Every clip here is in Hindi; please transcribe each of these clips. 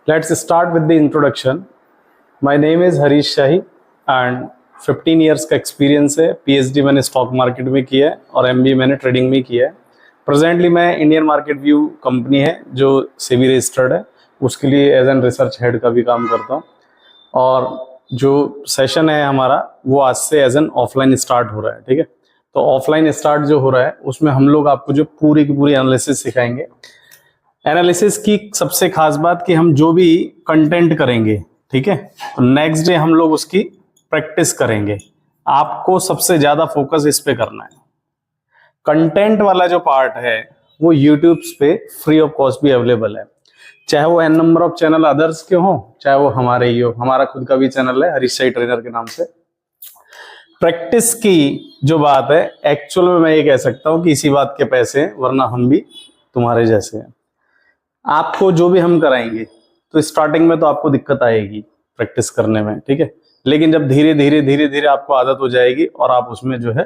Let's start with the introduction. My name is Harish shahi and 15 years का एक्सपीरियंस है। PhD मैंने स्टॉक मार्केट में किया है और MBA मैंने ट्रेडिंग में किया है। प्रेजेंटली मैं इंडियन मार्केट व्यू कंपनी है जो सेबी रजिस्टर्ड है, उसके लिए एज एन रिसर्च हेड का भी काम करता हूँ। और जो सेशन है हमारा वो आज से एज एन ऑफलाइन स्टार्ट हो रहा है। ठीक है, तो ऑफलाइन स्टार्ट जो हो रहा है उसमें हम लोग आपको जो पूरी की पूरी एनालिसिस सिखाएंगे। एनालिसिस की सबसे खास बात कि हम जो भी कंटेंट करेंगे, ठीक है, तो नेक्स्ट डे हम लोग उसकी प्रैक्टिस करेंगे। आपको सबसे ज्यादा फोकस इस पे करना है। कंटेंट वाला जो पार्ट है वो यूट्यूब पे फ्री ऑफ कॉस्ट भी अवेलेबल है, चाहे वो an number of channel others के हो, चाहे वो हमारे ही हो। हमारा खुद का भी चैनल है हरीश शाही ट्रेनर के नाम से। प्रैक्टिस की जो बात है, एक्चुअल में मैं ये कह सकता हूं कि इसी बात के पैसे हैं, वरना हम भी तुम्हारे जैसे हैं। आपको जो भी हम कराएंगे तो स्टार्टिंग में तो आपको दिक्कत आएगी प्रैक्टिस करने में, ठीक है, लेकिन जब धीरे धीरे आपको आदत हो जाएगी और आप उसमें जो है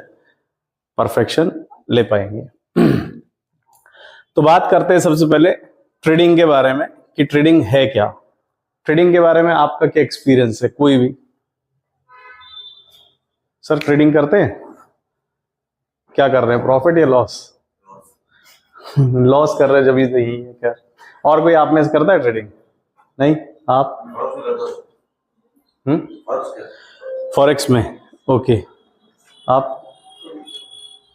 परफेक्शन ले पाएंगे। तो बात करते हैं सबसे पहले ट्रेडिंग के बारे में कि ट्रेडिंग है क्या। ट्रेडिंग के बारे में आपका क्या एक्सपीरियंस है? कोई भी सर ट्रेडिंग करते हैं, क्या कर रहे हैं, प्रॉफिट या लॉस? लॉस कर रहे हैं, जब ये सही है क्या? और कोई आप में से करता है ट्रेडिंग? नहीं, आप फॉरेक्स में, ओके, आप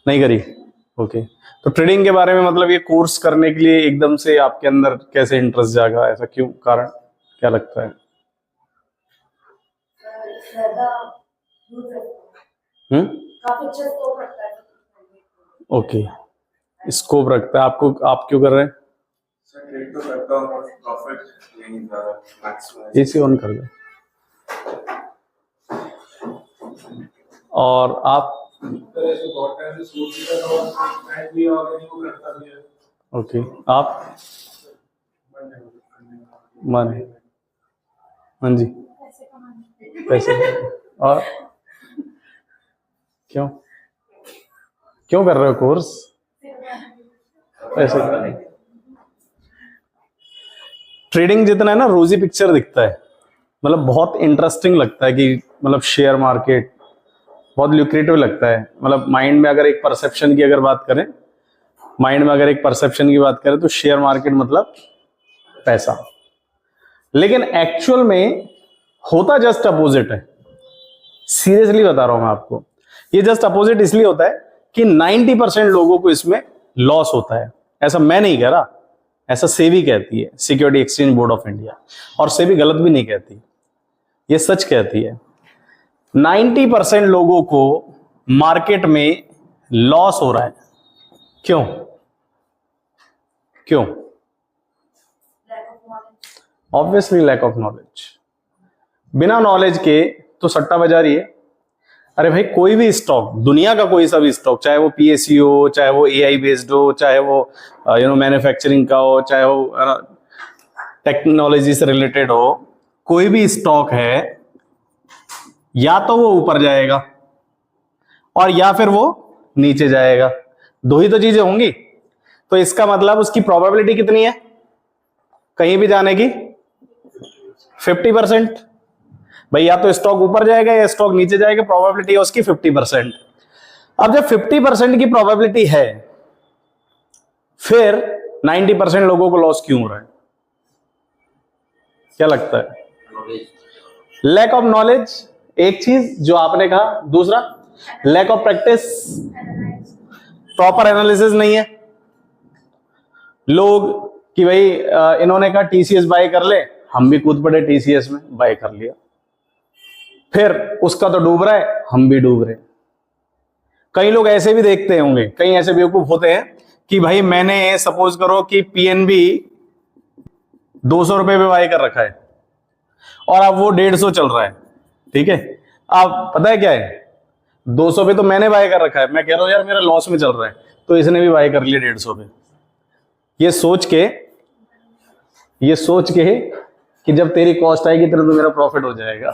नहीं करी, ओके। तो ट्रेडिंग के बारे में मतलब ये कोर्स करने के लिए एकदम से आपके अंदर कैसे इंटरेस्ट जागा, ऐसा क्यों, कारण क्या लगता है? ओके, स्कोप रखता है आपको। आप क्यों कर रहे हैं? एसी ऑन कर दो। और आप? ओके, आप? माने, हाँ जी, पैसे। और क्यों क्यों कर रहे हो कोर्स? पैसे। ट्रेडिंग जितना है ना रोजी पिक्चर दिखता है, मतलब बहुत इंटरेस्टिंग लगता है कि मतलब शेयर मार्केट बहुत ल्यूक्रेटिव लगता है। मतलब माइंड में अगर एक परसेप्शन की अगर बात करें, तो शेयर मार्केट मतलब पैसा। लेकिन एक्चुअल में होता जस्ट अपोजिट है। सीरियसली बता रहा हूं मैं आपको, ये जस्ट अपोजिट इसलिए होता है कि 90% लोगों को इसमें लॉस होता है। ऐसा मैं नहीं कह रहा, ऐसा सेबी कहती है, security exchange board of India. और सेबी गलत भी नहीं कहती, ये सच कहती है। 90% लोगों को मार्केट में लॉस हो रहा है। क्यों? Obviously lack of knowledge. बिना नॉलेज के तो सट्टाबाजारी है। अरे भाई, कोई भी स्टॉक, दुनिया का कोई सा भी स्टॉक, चाहे वो पीएसयू हो, चाहे वो एआई बेस्ड हो, चाहे वो मैन्युफैक्चरिंग का हो, चाहे वो टेक्नोलॉजी से रिलेटेड हो, कोई भी स्टॉक है, या तो वो ऊपर जाएगा और या फिर वो नीचे जाएगा। दो ही तो चीजें होंगी। तो इसका मतलब उसकी प्रोबेबिलिटी कितनी है कहीं भी जाने की? 50%। भाई, या तो स्टॉक ऊपर जाएगा या स्टॉक नीचे जाएगा, प्रोबेबिलिटी है उसकी 50%। अब जब 50% की प्रोबेबिलिटी है, फिर 90% लोगों को लॉस क्यों हो रहा है? क्या लगता है? लैक ऑफ नॉलेज एक चीज जो आपने कहा, दूसरा lack of practice, proper analysis नहीं है। लोग कि भाई इन्होंने कहा टीसीएस बाय कर ले, हम भी कूद पड़े टीसीएस में, बाय कर लिया, फिर उसका तो डूब रहा है, हम भी डूब रहे। कई लोग ऐसे भी देखते होंगे, कई ऐसे बेवकूफ होते हैं कि भाई मैंने सपोज करो कि पीएनबी 200 रुपए पे बाय कर रखा है और अब वो 150 चल रहा है, ठीक है। अब पता है क्या है, 200 पे तो मैंने बाय कर रखा है, मैं कह रहा हूं यार मेरा लॉस में चल रहा है, तो इसने भी बाय कर लिया 150 पे। ये सोच के कि जब तेरी कॉस्ट आएगी तेरे तो मेरा प्रॉफिट हो जाएगा,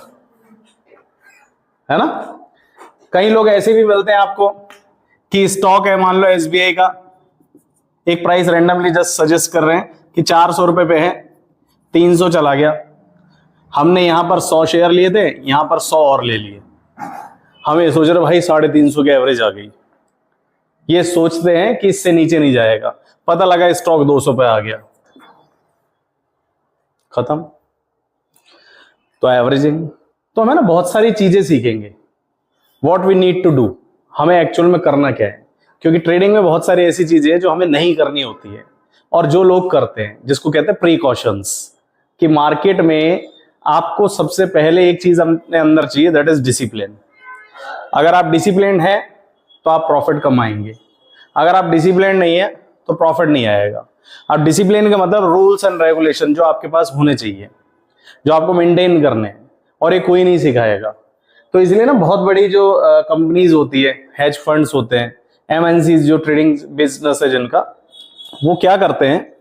है ना। कई लोग ऐसे भी मिलते हैं आपको कि स्टॉक है, मान लो एसबीआई का, एक प्राइस रैंडमली जस्ट सजेस्ट कर रहे हैं कि 400 रुपए पे है, 300 चला गया, हमने यहां पर 100 शेयर लिए थे, यहां पर 100 और ले लिए, हम ये सोच रहे भाई 350 की एवरेज आ गई, ये सोचते हैं कि इससे नीचे नहीं जाएगा, पता लगा स्टॉक 200 पे आ गया, खत्म। तो एवरेजिंग, तो हमें ना बहुत सारी चीजें सीखेंगे, what we need to do, हमें एक्चुअल में करना क्या है, क्योंकि ट्रेडिंग में बहुत सारी ऐसी चीजें हैं जो हमें नहीं करनी होती है और जो लोग करते हैं, जिसको कहते हैं प्रीकॉशंस, कि मार्केट में आपको सबसे पहले एक चीज अपने अंदर चाहिए, दैट इज डिसिप्लिन। अगर आप डिसिप्लिन है तो आप प्रॉफिट कमाएंगे, अगर आप डिसिप्लिन नहीं है तो प्रॉफिट नहीं आएगा। अब डिसिप्लिन का मतलब रूल्स एंड रेगुलेशन जो आपके पास होने चाहिए, जो आपको मेंटेन करने हैं, और ये कोई नहीं सिखाएगा। तो इसलिए ना बहुत बड़ी जो कंपनीज होती है, हेज फंड्स होते हैं, एमएनसीज जो ट्रेडिंग बिजनेस है जिनका, वो क्या करते हैं,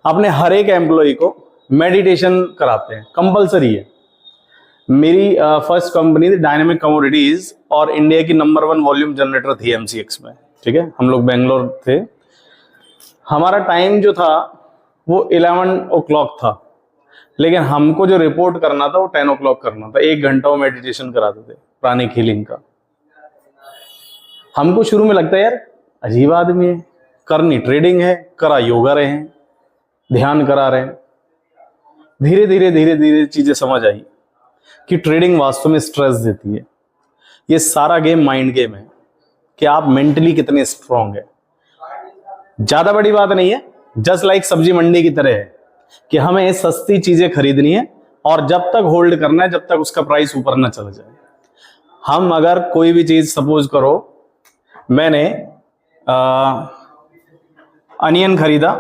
अपने हर एक एम्प्लॉय को मेडिटेशन कराते हैं, कंपलसरी है। मेरी फर्स्ट कंपनी थी डायनेमिक कमोडिटीज, और इंडिया की नंबर 1 वॉल्यूम जनरेटर थी एमसीएक्स में, ठीक है। हम लोग बेंगलोर थे, हमारा टाइम जो था वो 11 o'clock था, लेकिन हमको जो रिपोर्ट करना था वो 10 o'clock करना था। 1 घंटा वो मेडिटेशन कराते थे, प्राणिक हीलिंग का। हमको शुरू में लगता है यार अजीब आदमी है, करनी ट्रेडिंग है, करा योगा रहे हैं, ध्यान करा रहे हैं। धीरे धीरे धीरे धीरे चीजें समझ आई कि ट्रेडिंग वास्तव में स्ट्रेस देती है। ये सारा गेम माइंड गेम है कि आप मेंटली कितने स्ट्रांग है। ज्यादा बड़ी बात नहीं है, जस्ट लाइक सब्जी मंडी की तरह है कि हमें सस्ती चीजें खरीदनी है और जब तक होल्ड करना है जब तक उसका प्राइस ऊपर ना चला जाए। हम अगर कोई भी चीज, सपोज करो मैंने अनियन खरीदा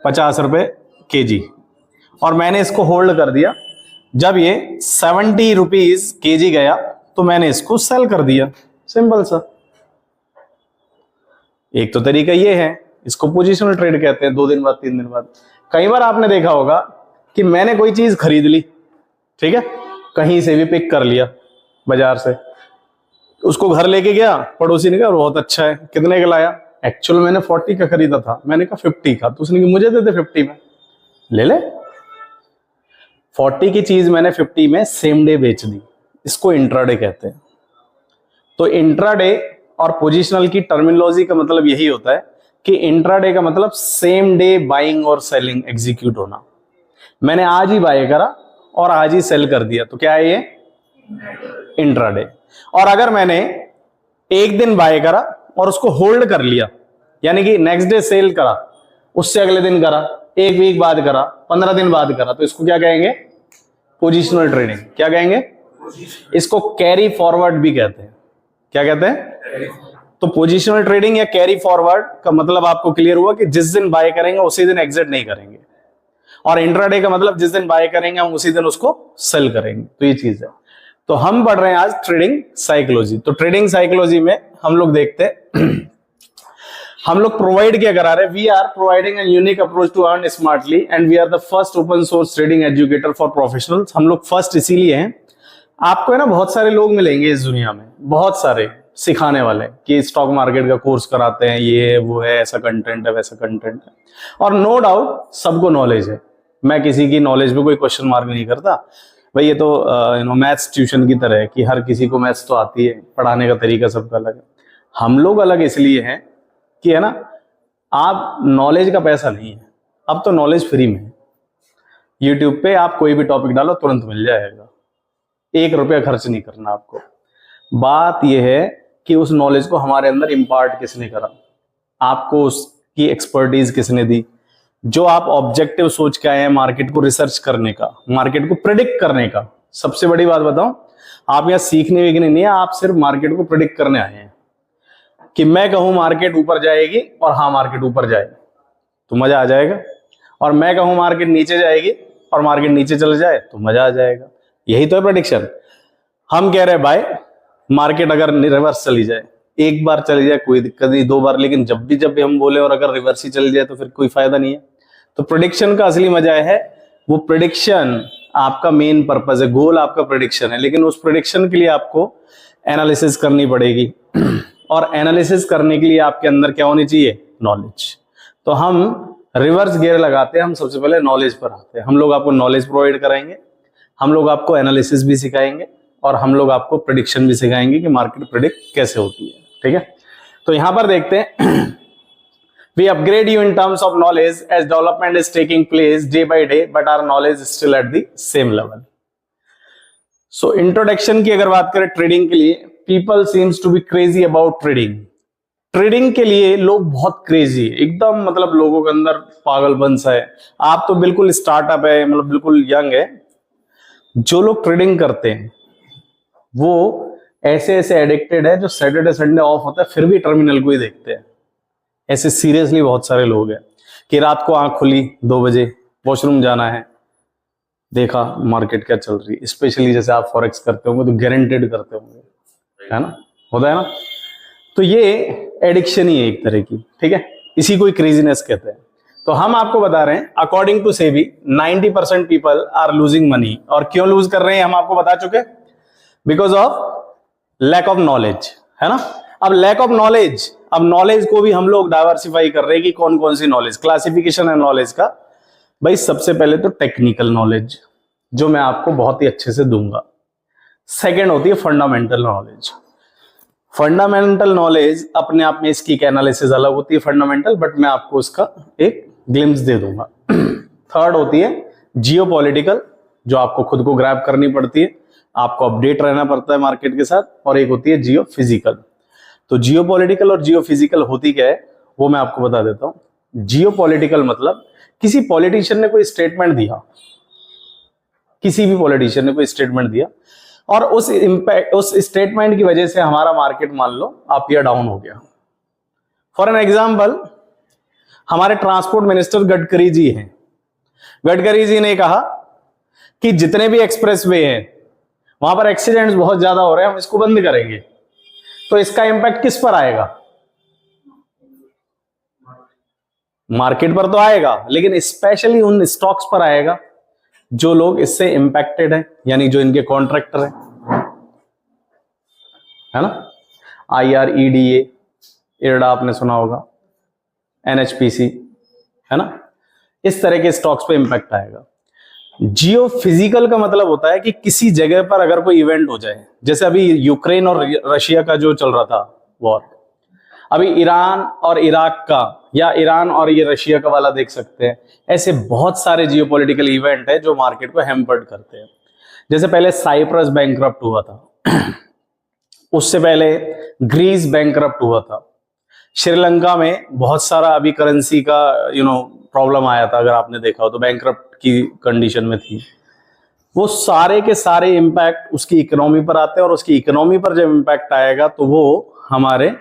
50 रुपए केजी और मैंने इसको होल्ड कर दिया, जब ये 70 रुपीज केजी गया तो मैंने इसको सेल कर दिया, सिंपल सा। एक तो तरीका ये है, इसको पोजिशनल ट्रेड कहते हैं, 2 दिन बाद 3 दिन बाद। कई बार आपने देखा होगा कि मैंने कोई चीज खरीद ली, ठीक है, कहीं से भी पिक कर लिया बाजार से, उसको घर लेके गया, पड़ोसी ने कहा बहुत अच्छा है, कितने का लाया, एक्चुअल मैंने 40 का खरीदा था, मैंने कहा 50 का, तो उसने कहा मुझे दे दे 50 में, ले ले। 40 की चीज मैंने 50 में सेम डे बेच दी, इसको इंट्राडे कहते हैं। तो इंट्राडे और पोजिशनल की टर्मिनोलॉजी का मतलब यही होता है कि इंट्राडे का मतलब सेम डे बाइंग और सेलिंग एग्जीक्यूट होना। मैंने आज ही बाय करा और आज ही सेल कर दिया, तो क्या है ये, इंट्राडे। और अगर मैंने एक दिन बाय करा और उसको होल्ड कर लिया, यानी कि नेक्स्ट डे सेल करा, उससे अगले दिन करा, 1 वीक बाद करा, 15 दिन बाद करा, तो इसको क्या कहेंगे, पोजिशनल ट्रेडिंग। क्या कहेंगे, इसको कैरी फॉरवर्ड भी कहते हैं। क्या कहते हैं, तो पोजिशनल ट्रेडिंग या कैरी फॉरवर्ड का मतलब आपको क्लियर हुआ कि जिस दिन बाय करेंगे उसी दिन एग्जिट नहीं करेंगे, और इंट्राडे का मतलब जिस दिन बाय करेंगे हम उसी दिन उसको सेल करेंगे। तो ये चीज है। तो हम पढ़ रहे हैं आज ट्रेडिंग साइकोलॉजी। तो ट्रेडिंग साइकोलॉजी में हम लोग देखते हैं हम लोग प्रोवाइड क्या करा रहे हैं, we are providing an unique approach to earn smartly and we are the first open source trading educator for professionals. हम लोग फर्स्ट इसीलिए हैं, आपको है ना बहुत सारे लोग मिलेंगे इस दुनिया में, बहुत सारे सिखाने वाले कि स्टॉक मार्केट का कोर्स कराते हैं, ये वो है, ऐसा कंटेंट है, वैसा कंटेंट है, और नो डाउट सबको नॉलेज है। मैं किसी की नॉलेज पे कोई क्वेश्चन मार्क नहीं करता भाई, ये तो मैथ्स ट्यूशन की तरह है कि हर किसी को मैथ्स तो आती है, पढ़ाने का तरीका सबका अलग है। हम लोग अलग इसलिए हैं कि है ना, आप नॉलेज का पैसा नहीं है, अब तो नॉलेज फ्री में है। यूट्यूब पे आप कोई भी टॉपिक डालो तुरंत मिल जाएगा, 1 रुपया खर्च नहीं करना आपको। बात यह है कि उस नॉलेज को हमारे अंदर इम्पार्ट किसने करा, आपको उसकी एक्सपर्टीज किसने दी, जो आप ऑब्जेक्टिव सोच के आए हैं मार्केट को रिसर्च करने का, मार्केट को प्रिडिक्ट करने का। सबसे बड़ी बात बताऊं, आप यहाँ सीखने वीखने नहीं है, आप सिर्फ मार्केट को प्रिडिक्ट करने आए हैं कि मैं कहूं मार्केट ऊपर जाएगी और हाँ मार्केट ऊपर जाए तो मजा आ जाएगा, और मैं कहूं मार्केट नीचे जाएगी और मार्केट नीचे चले जाए तो मजा आ जाएगा। यही तो है प्रेडिक्शन। हम कह रहे हैं भाई मार्केट अगर रिवर्स चली जाए, एक बार चली जाए कोई दिक्कत नहीं, 2 बार, लेकिन जब भी हम बोले और अगर रिवर्स ही चली जाए तो फिर कोई फायदा नहीं है। तो प्रेडिक्शन का असली मजा है, वो प्रेडिक्शन आपका मेन पर्पस है, गोल आपका प्रेडिक्शन है, लेकिन उस प्रेडिक्शन के लिए आपको एनालिसिस करनी पड़ेगी और एनालिसिस करने के लिए आपके अंदर क्या होनी चाहिए, नॉलेज। तो हम रिवर्स गियर लगाते हैं हम सबसे पहले नॉलेज पर आते हैं। हम लोग आपको नॉलेज प्रोवाइड कराएंगे, हम लोग आपको एनालिसिस भी सिखाएंगे और हम लोग आपको प्रेडिक्शन भी सिखाएंगे कि मार्केट प्रेडिक्ट कैसे होती है। ठीक है, तो यहां पर देखते हैं we upgrade you in terms of knowledge as development is taking place day by day but our knowledge is still at the same level. So introduction की अगर बात करें ट्रेडिंग के लिए, people seems to be crazy about trading. Trading के लिए लोग बहुत क्रेजी है, एकदम मतलब लोगों के अंदर पागलपन सा है। आप तो बिल्कुल स्टार्टअप है, मतलब बिल्कुल यंग है। जो लोग ट्रेडिंग करते हैं वो ऐसे ऐसे एडिक्टेड है जो सैटरडे संडे ऑफ होता है फिर भी टर्मिनल को ही देखते हैं। ऐसे सीरियसली बहुत सारे लोग हैं कि रात को आंख खुली 2 बजे, वॉशरूम जाना है, देखा मार्केट क्या चल रही है। स्पेशली जैसे आप फॉरेक्स करते होंगे तो गारंटेड करते होंगे, है ना, होता है ना। तो ये एडिक्शन ही है एक तरह की। ठीक है, इसी को क्रेजीनेस कहते हैं। तो हम आपको बता रहे हैं according to SEBI 90% people are losing money. और क्यों लूज कर रहे हैं हम आपको बता चुके, because of lack of knowledge, है ना। अब लैक ऑफ नॉलेज, अब नॉलेज को भी हम लोग डाइवर्सिफाई कर रहे हैं कि कौन कौन सी नॉलेज, क्लासिफिकेशन है नॉलेज का। भाई सबसे पहले तो टेक्निकल नॉलेज जो मैं आपको बहुत ही अच्छे से दूंगा। सेकंड होती है फंडामेंटल नॉलेज। फंडामेंटल नॉलेज अपने आप में इसकी एनालिसिस अलग होती है फंडामेंटल, बट मैं आपको उसका एक ग्लिम्स दे दूंगा। थर्ड होती है जियोपॉलिटिकल, जो आपको खुद को ग्रैब करनी पड़ती है, आपको अपडेट रहना पड़ता है मार्केट के साथ। और एक होती है जियोफिजिकल। तो जियोपॉलिटिकल और जियोफिजिकल होती क्या है वो मैं आपको बता देता हूं। जियोपॉलिटिकल मतलब किसी पॉलिटिशियन ने कोई स्टेटमेंट दिया, किसी भी पॉलिटिशियन ने कोई स्टेटमेंट दिया और उस स्टेटमेंट की वजह से हमारा मार्केट मान लो अप या डाउन हो गया। फॉर एन एग्जाम्पल, हमारे ट्रांसपोर्ट मिनिस्टर गडकरी जी हैं। गडकरी जी ने कहा कि जितने भी एक्सप्रेसवे हैं वहां पर एक्सीडेंट्स बहुत ज्यादा हो रहे हैं, हम इसको बंद करेंगे। तो इसका इंपैक्ट किस पर आएगा? मार्केट पर तो आएगा, लेकिन स्पेशली उन स्टॉक्स पर आएगा जो लोग इससे इंपैक्टेड हैं, यानी जो इनके कॉन्ट्रैक्टर हैं, है ना। IREDA, इरडा आपने सुना होगा, NHPC, है ना। इस तरह के स्टॉक्स पे इंपैक्ट आएगा। जियो फिजिकल का मतलब होता है कि किसी जगह पर अगर कोई इवेंट हो जाए, जैसे अभी यूक्रेन और रशिया का जो चल रहा था वॉर, अभी ईरान और इराक का, या ईरान और ये रशिया का वाला देख सकते हैं। ऐसे बहुत सारे जियोपॉलिटिकल इवेंट है जो मार्केट को हैम्पर्ड करते हैं। जैसे पहले साइप्रस बैंकरप्ट हुआ था, उससे पहले ग्रीस बैंकरप्ट हुआ था, श्रीलंका में बहुत सारा अभी करेंसी का प्रॉब्लम आया था, अगर आपने देखा हो तो बैंकरप्ट की कंडीशन में थी। वो सारे के सारे इंपैक्ट उसकी इकोनॉमी पर आते हैं और उसकी इकोनॉमी पर जब इंपैक्ट आएगा तो वो हमारे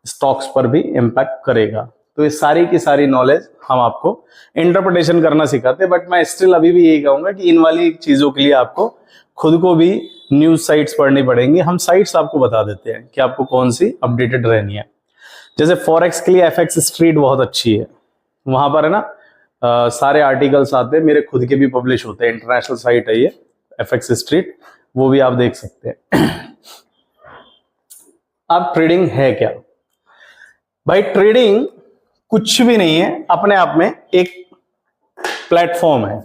स्टॉक्स पर भी इंपैक्ट करेगा। तो ये सारी की सारी नॉलेज हम आपको इंटरप्रिटेशन करना सिखाते हैं। बट मैं स्टिल अभी भी यही कहूंगा कि इन वाली चीजों के लिए आपको खुद को भी न्यूज साइट्स पढ़नी पड़ेंगी। हम साइट्स आपको बता देते हैं कि आपको कौन सी अपडेटेड रहनी है। जैसे फॉरेक्स के लिए FX स्ट्रीट बहुत अच्छी है, वहां पर है ना सारे आर्टिकल्स आते हैं, मेरे खुद के भी पब्लिश होते हैं, इंटरनेशनल साइट है ये FX स्ट्रीट, वो भी आप देख सकते हैं। अब ट्रेडिंग है क्या भाई? ट्रेडिंग कुछ भी नहीं है, अपने आप में एक प्लेटफॉर्म है।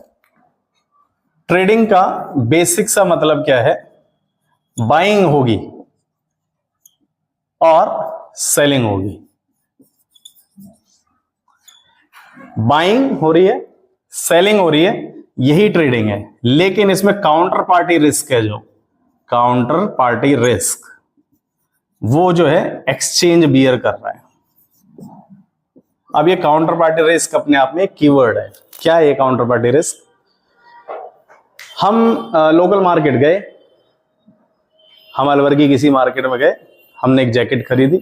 ट्रेडिंग का बेसिक सा मतलब क्या है? बाइंग होगी और सेलिंग होगी। बाइंग हो रही है, सेलिंग हो रही है, यही ट्रेडिंग है। लेकिन इसमें काउंटर पार्टी रिस्क है, जो काउंटर पार्टी रिस्क वो जो है एक्सचेंज बियर कर रहा है। अब ये काउंटर पार्टी रिस्क अपने आप में एक कीवर्ड है। क्या है ये काउंटर पार्टी रिस्क? हम लोकल मार्केट गए, हम अलवर की किसी मार्केट में गए, हमने एक जैकेट खरीदी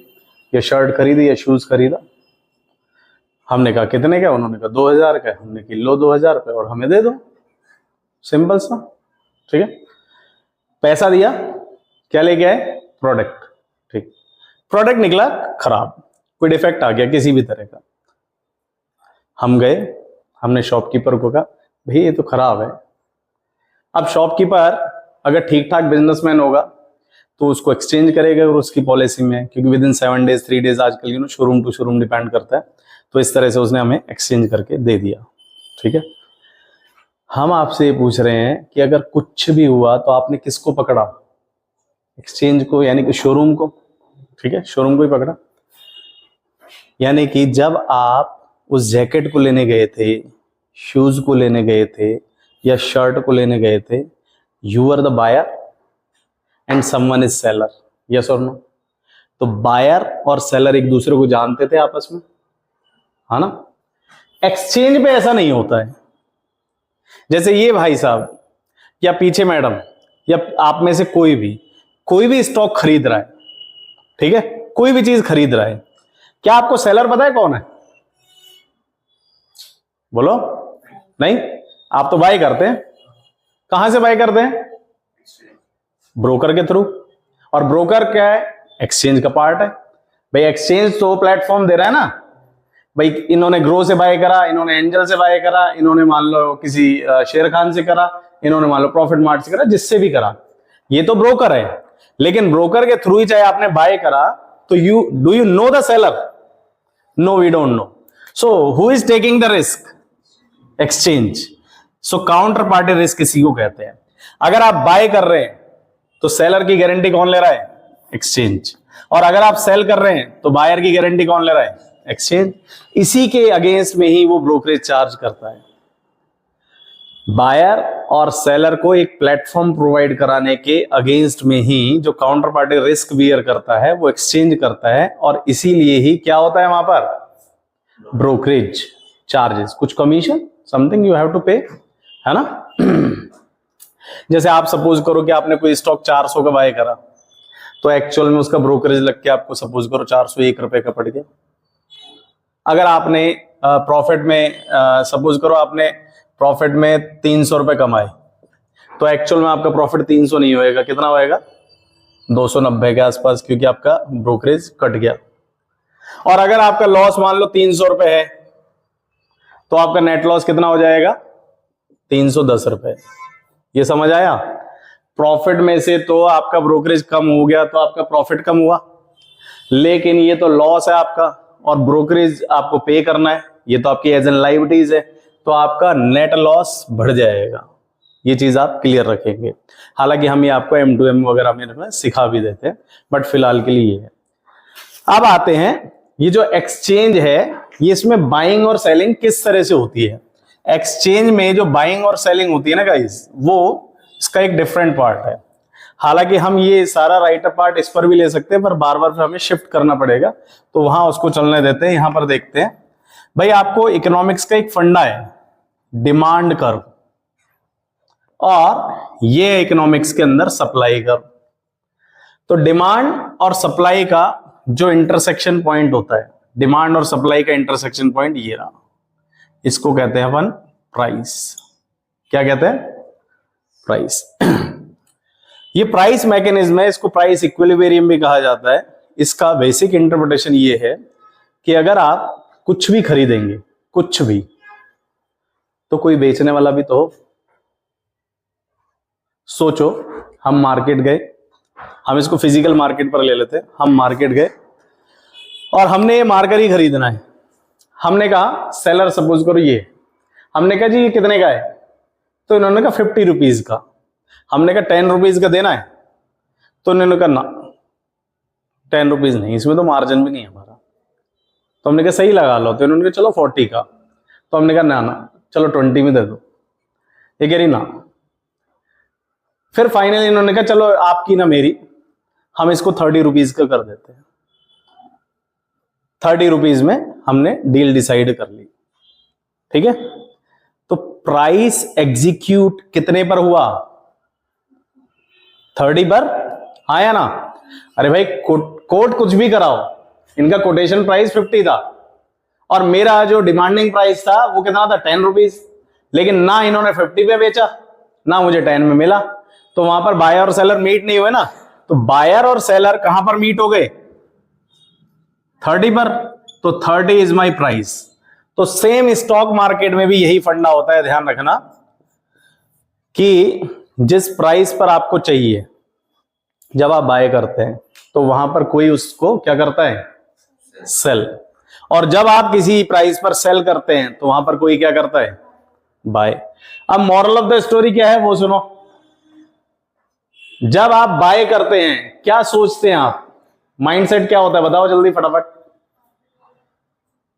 या शर्ट खरीदी या शूज खरीदा। हमने कहा कितने का? उन्होंने कहा 2000 का। हमने कहा लो 2000 रुपये और हमें दे दो, सिंपल सा। ठीक है, पैसा दिया, क्या लेके आए? प्रोडक्ट। ठीक, प्रोडक्ट निकला खराब, कोई डिफेक्ट आ गया किसी भी तरह का। हम गए, हमने शॉपकीपर को कहा भाई ये तो खराब है। अब शॉपकीपर अगर ठीक ठाक बिजनेसमैन होगा तो उसको एक्सचेंज करेगा और उसकी पॉलिसी में, क्योंकि विद इन 7 days 3 days आजकल शोरूम टू शोरूम डिपेंड करता है, तो इस तरह से उसने हमें एक्सचेंज करके दे दिया। ठीक है, हम आपसे ये पूछ रहे हैं कि अगर कुछ भी हुआ तो आपने किसको पकड़ा? एक्सचेंज को, यानी कि शोरूम को। ठीक है, शोरूम को ही पकड़ा। यानी कि जब आप उस जैकेट को लेने गए थे, शूज को लेने गए थे या शर्ट को लेने गए थे, you are the buyer and someone is seller, yes और नो? तो बायर और सेलर एक दूसरे को जानते थे आपस में, है ना? एक्सचेंज पे ऐसा नहीं होता है। जैसे ये भाई साहब या पीछे मैडम या आप में से कोई भी स्टॉक खरीद रहा है, ठीक है, कोई भी चीज खरीद रहा है, क्या आपको सेलर पता है कौन है? बोलो। नहीं, आप तो बाय करते हैं। कहां से बाय करते हैं? ब्रोकर के थ्रू। और ब्रोकर क्या है? एक्सचेंज का पार्ट है। भाई एक्सचेंज तो प्लेटफॉर्म दे रहा है ना। भाई इन्होंने ग्रो से बाय करा, इन्होंने एंजल से बाय करा, इन्होंने मान लो किसी शेर खान से करा, इन्होंने मान लो प्रॉफिट मार्ट से करा, जिससे भी करा, ये तो ब्रोकर है। लेकिन ब्रोकर के थ्रू ही चाहे आपने बाय करा तो do you know the seller? No, we don't know. So who is taking the risk? Exchange. So counter party risk इसी को कहते हैं। अगर आप बाय कर रहे हैं तो सेलर की गारंटी कौन ले रहा है? एक्सचेंज। और अगर आप सेल कर रहे हैं तो बायर की गारंटी कौन ले रहा है? एक्सचेंज। इसी के अगेंस्ट में ही वो ब्रोकरेज चार्ज करता है। बायर और सेलर को एक प्लेटफॉर्म प्रोवाइड कराने के अगेंस्ट में ही जो काउंटर पार्टी रिस्क बियर करता है वो एक्सचेंज करता है, और इसीलिए ही क्या होता है वहां पर? ब्रोकरेज चार्जेस, कुछ commission, something you have to pay, है ना? जैसे आप सपोज करो कि आपने कोई स्टॉक 400 का बाय करा, तो एक्चुअल में उसका ब्रोकरेज लग के आपको सपोज करो 401 रुपए का पड़ गया। अगर आपने प्रॉफिट में सपोज करो आपने प्रॉफिट में 300 रुपए कमाए, तो एक्चुअल में आपका प्रॉफिट 300 नहीं होएगा, कितना होएगा? 290 के आसपास, क्योंकि आपका ब्रोकरेज कट गया। और अगर आपका लॉस मान लो 300 रुपए है, तो आपका नेट लॉस कितना हो जाएगा? 310 रुपए। ये समझ आया? प्रॉफिट में से तो आपका ब्रोकरेज कम हो गया तो आपका प्रॉफिट कम हुआ, लेकिन ये तो लॉस है आपका, और ब्रोकरेज आपको पे करना है, ये तो आपकी एज एन लायबिलिटीज है, तो आपका नेट लॉस बढ़ जाएगा। ये चीज आप क्लियर रखेंगे। हालांकि हम ये आपको M2M वगैरह में सिखा भी देते हैं, बट फिलहाल के लिए ये है। अब आते हैं, ये जो एक्सचेंज है, ये इसमें बाइंग और सेलिंग किस तरह से होती है? एक्सचेंज में जो बाइंग और सेलिंग होती है ना गाइस, वो इसका एक डिफरेंट पार्ट है। हालांकि हम ये सारा राइटर पार्ट इस पर भी ले सकते हैं, पर बार बार हमें शिफ्ट करना पड़ेगा, तो वहां उसको चलने देते हैं। यहां पर देखते हैं भाई, आपको इकोनॉमिक्स का एक फंडा है, डिमांड कर्व, और ये इकोनॉमिक्स के अंदर सप्लाई कर्व। तो डिमांड और सप्लाई का जो इंटरसेक्शन पॉइंट होता है, डिमांड और सप्लाई का इंटरसेक्शन पॉइंट ये रहा, इसको कहते हैं अपन प्राइस। क्या कहते हैं? प्राइस। ये प्राइस मैकेनिज्म है, इसको प्राइस इक्विलिब्रियम भी कहा जाता है। इसका बेसिक इंटरप्रिटेशन ये है कि अगर आप कुछ भी खरीदेंगे, कुछ भी, तो कोई बेचने वाला भी तो हो। सोचो, हम मार्केट गए, हम इसको फिजिकल मार्केट पर ले लेते हैं। हम मार्केट गए और हमने ये मार्कर ही खरीदना है। हमने कहा, सेलर सपोज करो ये, हमने कहा जी ये कितने का है? तो इन्होंने कहा 50 रुपीज का। हमने कहा 10 रुपीज का देना है, तो इन्होंने कहा ना 10 रुपीज नहीं, इसमें तो मार्जिन भी नहीं है हमारा। तो हमने कहा सही लगा लो, तो इन्होंने कहा चलो 40 का। तो हमने कहा ना ना चलो 20 में दे दो। ये कह रही ना। फिर फाइनली इन्होंने कहा चलो आपकी ना मेरी, हम इसको 30 रुपीज का कर देते हैं। 30 रुपीज में हमने डील डिसाइड कर ली, ठीक है। तो प्राइस एग्जीक्यूट कितने पर हुआ? 30 पर आया ना। अरे भाई कोट कुछ भी कराओ, इनका कोटेशन प्राइस 50 था और मेरा जो डिमांडिंग प्राइस था वो कितना था? 10 रुपीज। लेकिन ना इन्होंने 50 पे बेचा, ना मुझे 10 में मिला, तो वहां पर बायर और सेलर मीट नहीं हुए ना। तो बायर और सेलर कहां पर मीट हो गए? 30 पर। तो 30 इज माई प्राइस। तो सेम स्टॉक मार्केट में भी यही फंडा होता है, ध्यान रखना कि जिस प्राइस पर आपको चाहिए जब आप बाय करते हैं, तो वहां पर कोई उसको क्या करता है? सेल। और जब आप किसी प्राइस पर सेल करते हैं तो वहां पर कोई क्या करता है, बाय। अब मॉरल ऑफ द स्टोरी क्या है वो सुनो। जब आप बाय करते हैं क्या सोचते हैं आप, माइंडसेट क्या होता है बताओ जल्दी फटाफट।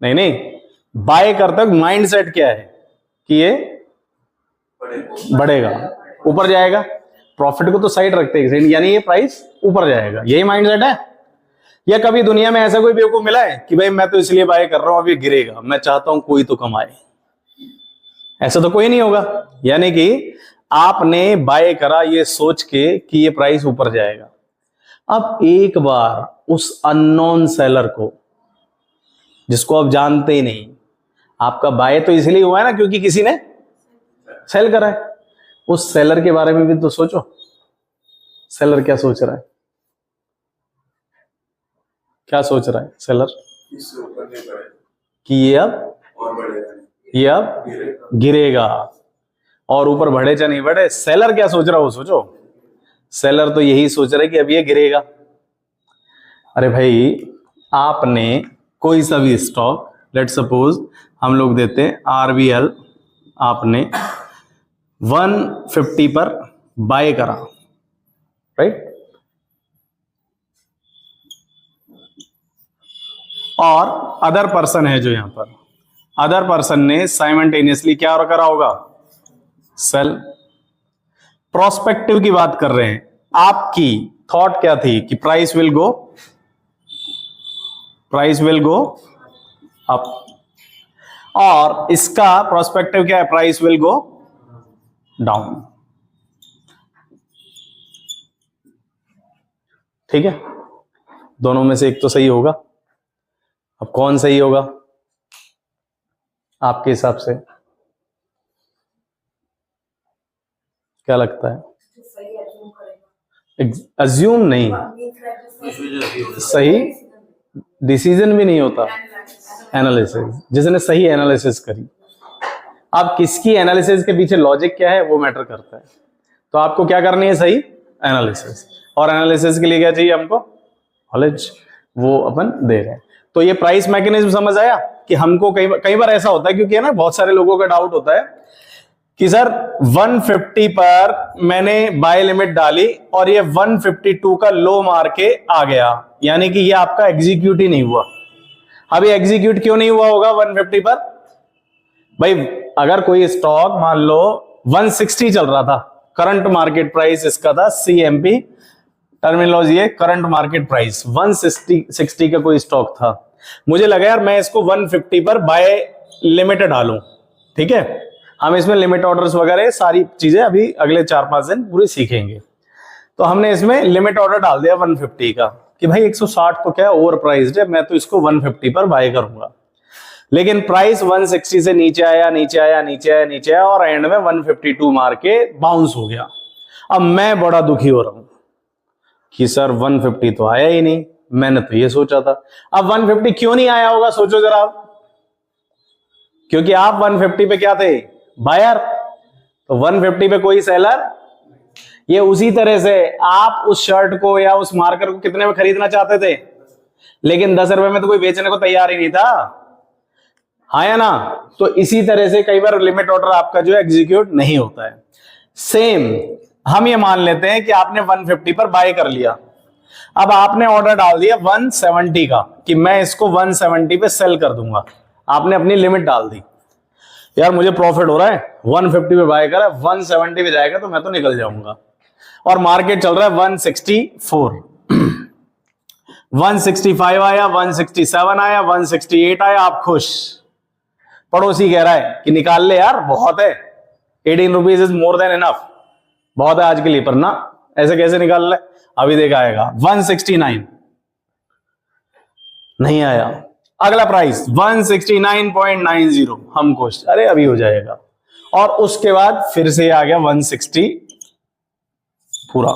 नहीं नहीं, बाय करते वक्त माइंडसेट क्या है कि ये बढ़ेगा, ऊपर जाएगा, प्रॉफिट को तो साइड रखते हैं, यानी ये प्राइस ऊपर जाएगा, यही माइंडसेट है। या कभी दुनिया में ऐसा कोई बेवकूफ मिला है कि भाई मैं तो इसलिए बाय कर रहा हूं अब ये गिरेगा, मैं चाहता हूं कोई तो कमाए, ऐसा तो कोई नहीं होगा। यानी कि आपने बाय करा ये सोच के कि ये प्राइस ऊपर जाएगा। अब एक बार उस अननोन सेलर को, जिसको आप जानते ही नहीं, आपका बाय तो इसलिए हुआ है ना क्योंकि किसी ने सेल करा है, उस सेलर के बारे में भी तो सोचो। सेलर क्या सोच रहा है, क्या सोच रहा है सेलर कि ये अब गिरेगा और ऊपर बढ़े चाहे नहीं बढ़े। सेलर क्या सोच रहा है वो सोचो। सेलर तो यही सोच रहा है कि अब ये गिरेगा। अरे भाई आपने कोई सा भी स्टॉक, लेट सपोज हम लोग देते हैं आरबीएल, आपने 150 पर बाय करा, राइट, और अदर पर्सन है जो यहां पर, अदर पर्सन ने साइमल्टेनियसली क्या करा होगा, सेल। प्रोस्पेक्टिव की बात कर रहे हैं, आपकी थॉट क्या थी कि प्राइस विल गो अप, और इसका प्रोस्पेक्टिव क्या है, प्राइस विल गो डाउन। ठीक है, दोनों में से एक तो सही होगा। अब कौन सही होगा आपके हिसाब से, क्या लगता है? अज्यूम नहीं, सही डिसीजन भी नहीं होता, एनालिसिस, जिसने सही एनालिसिस करी। अब किसकी एनालिसिस के पीछे लॉजिक क्या है वो मैटर करता है। तो आपको क्या करनी है, सही एनालिसिस, और एनालिसिस के लिए क्या चाहिए हमको, नॉलेज, वो अपन दे रहे हैं। तो ये प्राइस मैकेनिज्म समझ आया कि हमको कई बार ऐसा होता है, क्योंकि है ना बहुत सारे लोगों का डाउट होता है कि सर 150 पर मैंने बाय लिमिट डाली और ये 152 का लो मार के आ गया, यानी कि ये आपका एग्जीक्यूट ही नहीं हुआ। अभी एग्जीक्यूट क्यों नहीं हुआ होगा 150 पर? भाई अगर कोई स्टॉक मान लो 160 चल रहा था, करंट मार्केट प्राइस इसका था, सीएमपी टर्मिनोलॉजी है, करंट मार्केट प्राइस 160 का कोई स्टॉक था, मुझे लगा यार मैं इसको 150 पर बाय लिमिट डालूं। ठीक है, हम इसमें लिमिट ऑर्डर्स वगैरह सारी चीजें अभी अगले 4-5 दिन पूरी सीखेंगे। तो हमने इसमें लिमिट ऑर्डर डाल दिया 150 का कि भाई 160 तो क्या ओवर प्राइस्ड है, मैं तो इसको 150 पर बाय करूंगा। लेकिन प्राइस 160 से नीचे आया, नीचे आया, नीचे आया, नीचे आया, और एंड में 152 मार के बाउंस हो गया। अब मैं बड़ा दुखी हो रहा हूं कि सर 150 तो आया ही नहीं, मैंने तो ये सोचा था। अब 150 क्यों नहीं आया होगा सोचो जरा आप, क्योंकि आप 150 पे क्या थे, बायर, तो 150 पे कोई सेलर। ये उसी तरह से आप उस शर्ट को या उस मार्कर को कितने में खरीदना चाहते थे, लेकिन 10 रुपए में तो कोई बेचने को तैयार ही नहीं था, हाँ या ना? तो इसी तरह से कई बार लिमिट ऑर्डर आपका जो है एग्जीक्यूट नहीं होता है। सेम हम ये मान लेते हैं कि आपने 150 पर बाय कर लिया, अब आपने ऑर्डर डाल दिया 170 का कि मैं इसको 170 पे सेल कर दूंगा, आपने अपनी लिमिट डाल दी, यार मुझे प्रॉफिट हो रहा है, 150 पे बाय करा, 170 पे जाएगा तो मैं तो निकल जाऊंगा, और मार्केट चल रहा है 164 165 आया, 167 आया, 168 आया, आप खुश। पड़ोसी कह रहा है कि निकाल ले यार, बहुत है, 18 rupees is more than enough, बहुत है आज के लिए, पर ना ऐसे कैसे निकाल ले, अभी देखा आएगा 169 नहीं आया, अगला प्राइस 169.90, हम खुश, अरे अभी हो जाएगा, और उसके बाद फिर से आ गया 160 पूरा।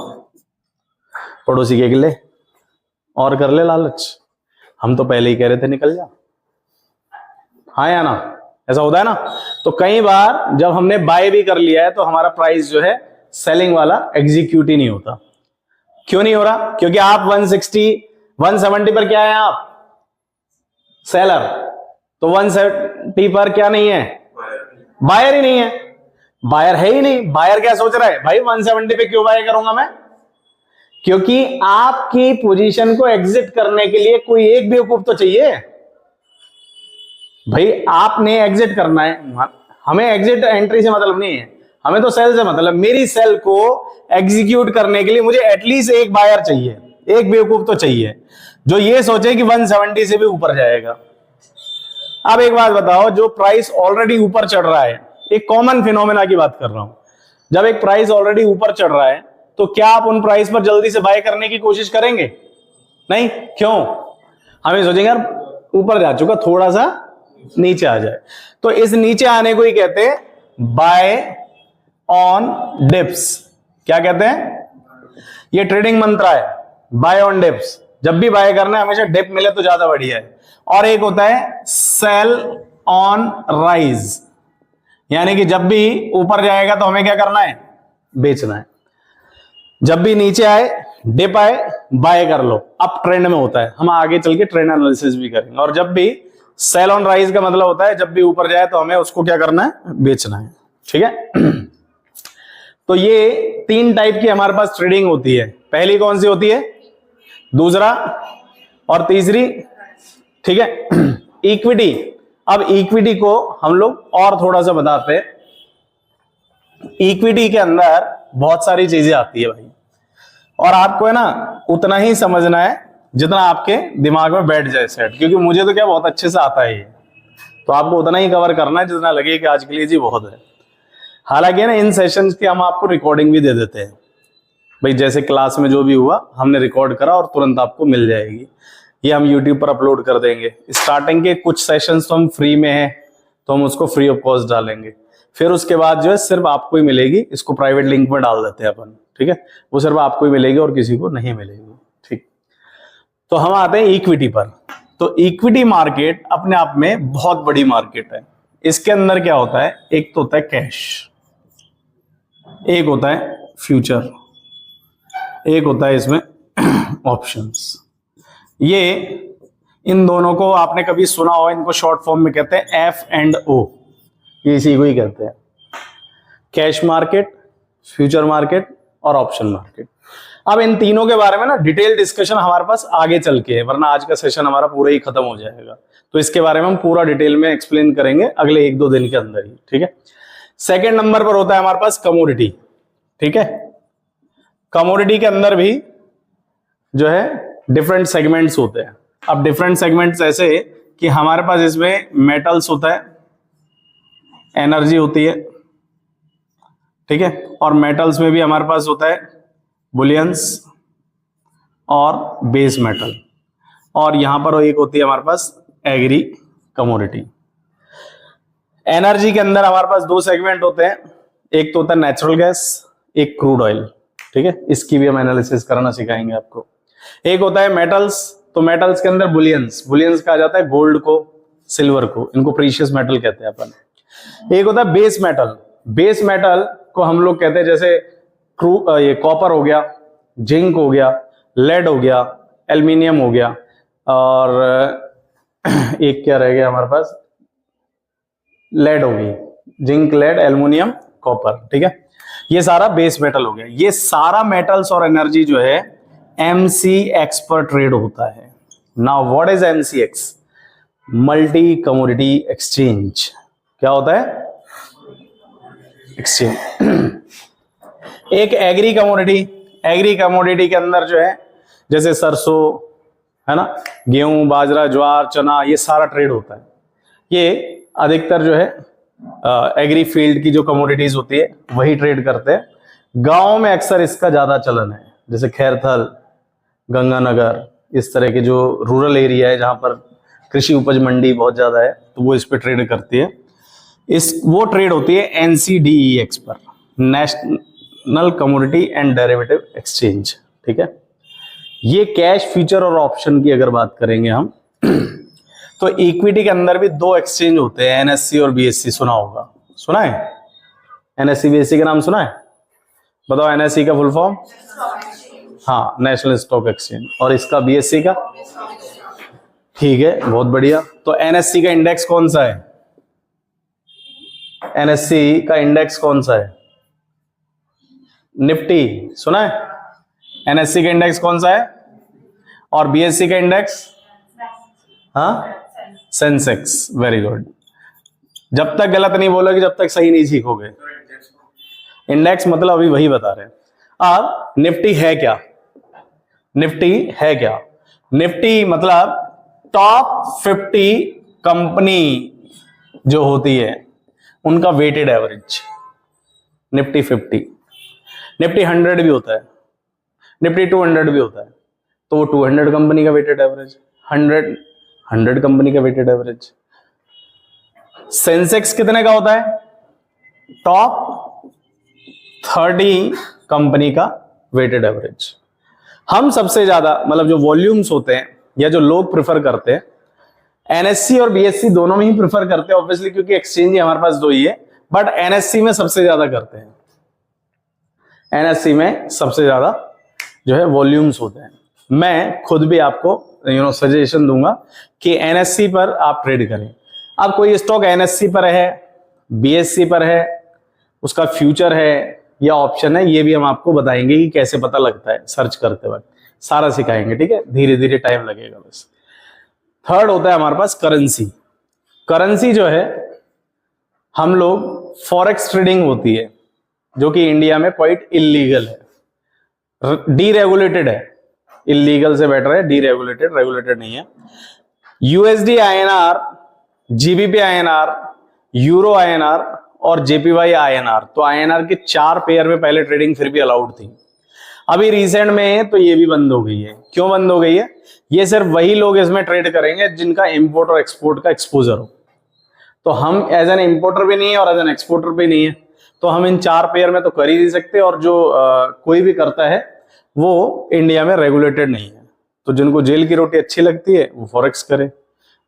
पड़ोसी के ले और कर ले लालच, हम तो पहले ही कह रहे थे निकल जा, हाँ या ना? ऐसा होता है ना? तो कई बार जब हमने बाय भी कर लिया है तो हमारा प्राइस जो है सेलिंग वाला एग्जीक्यूट ही नहीं होता। क्यों नहीं हो रहा? क्योंकि आप 170 पर क्या है, आप सेलर, तो 170 पर क्या नहीं है, बायर ही नहीं है, बायर है ही नहीं। बायर क्या सोच रहा है, भाई 170 पे क्यों बाय करूंगा मैं, क्योंकि आपकी पोजीशन को एग्जिट करने के लिए कोई एक बेवकूफ तो चाहिए भाई। आपने एग्जिट करना है, हमें एग्जिट एंट्री से मतलब नहीं है, हमें तो सेल से मतलब। मेरी सेल को एग्जीक्यूट करने के लिए मुझे एटलीस्ट एक बायर चाहिए, एक बेवकूफ तो चाहिए जो ये सोचे कि 170 से भी ऊपर जाएगा। अब एक बात बताओ, जो प्राइस ऑलरेडी ऊपर चढ़ रहा है, एक कॉमन फिनोमेना की बात कर रहा हूं, जब एक प्राइस ऑलरेडी ऊपर चढ़ रहा है तो क्या आप उन प्राइस पर जल्दी से बाय करने की कोशिश करेंगे? नहीं। क्यों? हमें सोचेंगे यार ऊपर जा चुका, थोड़ा सा नीचे आ जाए। तो इस नीचे आने को ही कहते हैं बाय ऑन डिप्स। क्या कहते हैं? ये ट्रेडिंग मंत्र है, बाय ऑन डिप्स। जब भी बाय करना है हमेशा डिप मिले तो ज्यादा बढ़िया है। और एक होता है सेल ऑन राइज, यानी कि जब भी ऊपर जाएगा तो हमें क्या करना है, बेचना है। जब भी नीचे आए, डिप आए, बाय कर लो। अप ट्रेंड में होता है, हम आगे चल के ट्रेंड एनालिसिस भी करेंगे। और जब भी सेल ऑन राइज का मतलब होता है जब भी ऊपर जाए तो हमें उसको क्या करना है, बेचना है। ठीक है। तो ये 3 टाइप की हमारे पास ट्रेडिंग होती है। पहली कौन सी होती है, दूसरा और तीसरी। ठीक है। इक्विटी। अब इक्विटी को हम लोग और थोड़ा सा बताते हैं। इक्विटी के अंदर बहुत सारी चीजें आती है भाई, और आपको है ना उतना ही समझना है जितना आपके दिमाग में बैठ जाए सेट, क्योंकि मुझे तो क्या बहुत अच्छे से आता है ये, तो आपको उतना ही कवर करना है जितना लगे कि आज के लिए जी बहुत है। हालांकि ना इन सेशंस की हम आपको रिकॉर्डिंग भी दे देते हैं भाई, जैसे क्लास में जो भी हुआ हमने रिकॉर्ड करा और तुरंत आपको मिल जाएगी। ये हम यूट्यूब पर अपलोड कर देंगे। स्टार्टिंग के कुछ सेशंस तो हम फ्री में है, तो हम उसको फ्री ऑफ कॉस्ट डालेंगे। फिर उसके बाद जो है सिर्फ आपको ही मिलेगी, इसको प्राइवेट लिंक में डाल देते हैं अपन। ठीक है, वो सिर्फ आपको ही मिलेगी और किसी को नहीं मिलेगी। ठीक, तो हम आते हैं इक्विटी पर। तो इक्विटी मार्केट अपने आप में बहुत बड़ी मार्केट है। इसके अंदर क्या होता है, एक तो होता है कैश, एक होता है फ्यूचर, एक होता है इसमें ऑप्शंस। ये इन दोनों को आपने कभी सुना हो, इनको शॉर्ट फॉर्म में कहते हैं F&O, ये इसी को ही कहते हैं, कैश मार्केट, फ्यूचर मार्केट और ऑप्शन मार्केट। अब इन तीनों के बारे में ना डिटेल डिस्कशन हमारे पास आगे चल के है, वरना आज का सेशन हमारा पूरा ही खत्म हो जाएगा। तो इसके बारे में हम पूरा डिटेल में एक्सप्लेन करेंगे अगले 1-2 दिन के अंदर ही। ठीक है। सेकेंड नंबर पर होता है हमारे पास कमोडिटी। ठीक है, कमोडिटी के अंदर भी जो है डिफरेंट सेगमेंट्स होते हैं। अब डिफरेंट सेगमेंट्स ऐसे कि हमारे पास इसमें मेटल्स होता है, एनर्जी होती है। ठीक है, और मेटल्स में भी हमारे पास होता है बुलियंस और बेस मेटल, और यहां पर एक होती है हमारे पास एग्री कमोडिटी। एनर्जी के अंदर हमारे पास 2 सेगमेंट होते हैं, एक तो होता है नेचुरल गैस, एक क्रूड ऑयल। ठीक है, इसकी भी हम एनालिसिस करना सिखाएंगे आपको। एक होता है मेटल्स, तो मेटल्स के अंदर बुलियंस, बुलियंस कहा जाता है गोल्ड को, सिल्वर को, इनको प्रीशियस मेटल कहते हैं अपन। एक होता है बेस मेटल, बेस मेटल को हम लोग कहते हैं जैसे ये कॉपर हो गया, जिंक हो गया, लेड हो गया, एल्युमिनियम हो गया, और एक क्या रह गया हमारे पास, लेड हो गई, जिंक, लेड, एल्युमिनियम, कॉपर। ठीक है, ये सारा बेस मेटल हो गया। ये सारा मेटल्स और एनर्जी जो है MCX पर ट्रेड होता है। Now what is MCX? Multi commodity exchange. क्या होता है? एक्सचेंज। एक एग्री कमोडिटी, एग्री कमोडिटी के अंदर जो है जैसे सरसों है ना, गेहूं, बाजरा, ज्वार, चना, ये सारा ट्रेड होता है। ये अधिकतर जो है एग्री फील्ड की जो कमोडिटीज होती है वही ट्रेड करते हैं। गांव में अक्सर इसका ज्यादा चलन है, जैसे खैरथल, गंगानगर, इस तरह के जो रूरल एरिया है जहां पर कृषि उपज मंडी बहुत ज्यादा है, तो वो इस पे ट्रेड करती है। वो ट्रेड होती है NCDEX पर, national commodity and derivative exchange. ठीक है, ये कैश, फ्यूचर और ऑप्शन की अगर बात करेंगे हम तो इक्विटी के अंदर भी 2 एक्सचेंज होते हैं, NSE और BSE। सुना होगा, सुना है? NSE BSE का नाम सुना है? बताओ NSE का फुल फॉर्म? हाँ, नेशनल स्टॉक एक्सचेंज। और इसका BSE का? ठीक है, बहुत बढ़िया। तो एनएससी का इंडेक्स कौन सा है? एनएससी का इंडेक्स कौन सा है? निफ्टी, सुना है? एनएससी का इंडेक्स कौन सा है? और बीएससी का इंडेक्स? हाँ, सेंसेक्स। Very good. जब तक गलत नहीं बोलोगे, जब तक सही नहीं सीखोगे। इंडेक्स मतलब अभी वही बता रहे हैं। अब निफ्टी है क्या? निफ्टी है क्या? निफ्टी मतलब टॉप 50 कंपनी जो होती है उनका वेटेड एवरेज। निफ्टी 50, निफ्टी 100 भी होता है, निफ्टी 200 भी होता है, तो वो 200 कंपनी का वेटेड एवरेज, 100 कंपनी का वेटेड एवरेज। सेंसेक्स कितने का होता है? टॉप 30 कंपनी का वेटेड एवरेज। हम सबसे ज्यादा मतलब जो वॉल्यूम्स होते हैं या जो लोग प्रेफर करते हैं, एनएससी और बीएससी दोनों में ही प्रेफर करते हैं ऑब्वियसली, क्योंकि एक्सचेंज ही हमारे पास दो ही है, बट एनएससी में सबसे ज्यादा करते हैं। एनएससी में सबसे ज्यादा जो है वॉल्यूम्स होते हैं। मैं खुद भी आपको सजेशन दूंगा कि एनएससी पर आप ट्रेड करें। अब कोई स्टॉक एनएससी पर है, बीएससी पर है, उसका फ्यूचर है या ऑप्शन है, ये भी हम आपको बताएंगे कि कैसे पता लगता है सर्च करते वक्त, सारा सिखाएंगे। ठीक है, धीरे धीरे टाइम लगेगा बस। थर्ड होता है हमारे पास करेंसी। करेंसी जो है हम लोग फॉरेक्स ट्रेडिंग होती है, जो कि इंडिया में क्वाइट इलीगल है, डीरेगुलेटेड है। इलीगल से बेटर है डीरेगुलेटेड, रेगुलेटेड नहीं है। USD INR, GBP INR, euro INR और जेपीवाई आईएनआर, तो आईएनआर के 4 पेयर में पहले ट्रेडिंग फिर भी अलाउड थी। अभी रिसेंट में तो ये भी बंद हो गई है। क्यों बंद हो गई है? ये सिर्फ वही लोग इसमें ट्रेड करेंगे जिनका इंपोर्ट और एक्सपोर्ट का एक्सपोजर हो। तो हम एज एन इंपोर्टर भी नहीं है और एज एन एक्सपोर्टर भी नहीं है, तो हम इन 4 पेयर में तो कर ही नहीं सकते। और जो कोई भी करता है वो इंडिया में रेगुलेटेड नहीं है। तो जिनको जेल की रोटी अच्छी लगती है वो फॉरेक्स करे,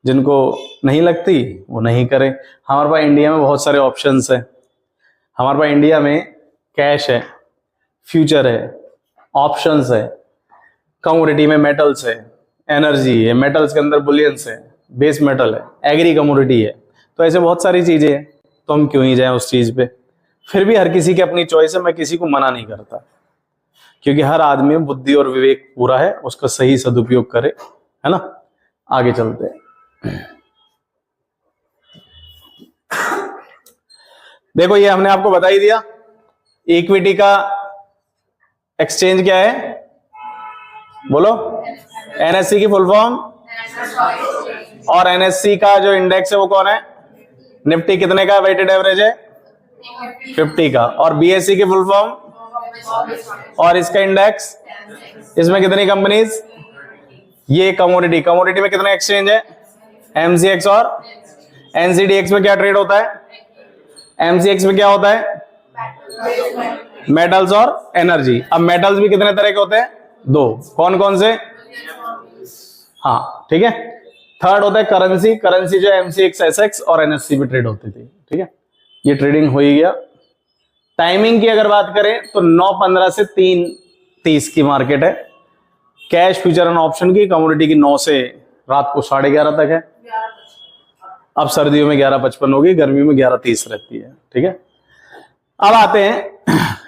जिनको नहीं लगती वो नहीं करे। हमारे पास इंडिया में बहुत सारे ऑप्शंस है। हमारे पास इंडिया में कैश है, फ्यूचर है, ऑप्शंस है, कमोडिटी में मेटल्स है, एनर्जी है, मेटल्स के अंदर बुलियंस है, बेस मेटल है, एग्री कमोडिटी है, तो ऐसे बहुत सारी चीजें हैं। तो हम क्यों ही जाएं उस चीज पे। फिर भी हर किसी की अपनी चॉइस है, मैं किसी को मना नहीं करता, क्योंकि हर आदमी में बुद्धि और विवेक पूरा है, उसका सही सदुपयोग करे, है ना। आगे चलते हैं। देखो ये हमने आपको बता ही दिया। इक्विटी का एक्सचेंज क्या है? बोलो। एनएससी की फुल फॉर्म। और एनएससी का जो इंडेक्स है वो कौन है? निफ्टी। कितने का वेटेड एवरेज है? 50 का। और बीएससी की फुल फॉर्म और इसका इंडेक्स, इसमें कितनी कंपनीज? ये कमोडिटी। कमोडिटी में कितने एक्सचेंज है? एमसीएक्स और एनसीडीएक्स में क्या ट्रेड होता है? एमसीएक्स में क्या होता है? मेटल्स और एनर्जी। अब मेटल्स भी कितने तरह के होते हैं? 2। कौन कौन से? हाँ ठीक है। थर्ड होता है करेंसी। करेंसी जो एमसीएक्स, एसएक्स और एनएससी में ट्रेड होती थी। ठीक है, ये ट्रेडिंग हो ही गया। टाइमिंग की अगर बात करें तो 9:15 से 3:30 की मार्केट है। कैश, फ्यूचर एंड ऑप्शन की। कमोडिटी की 9 से रात को 11:30 तक है। अब सर्दियों में 11:55 होगी, गर्मियों में 11:30 रहती है। ठीक है, अब आते हैं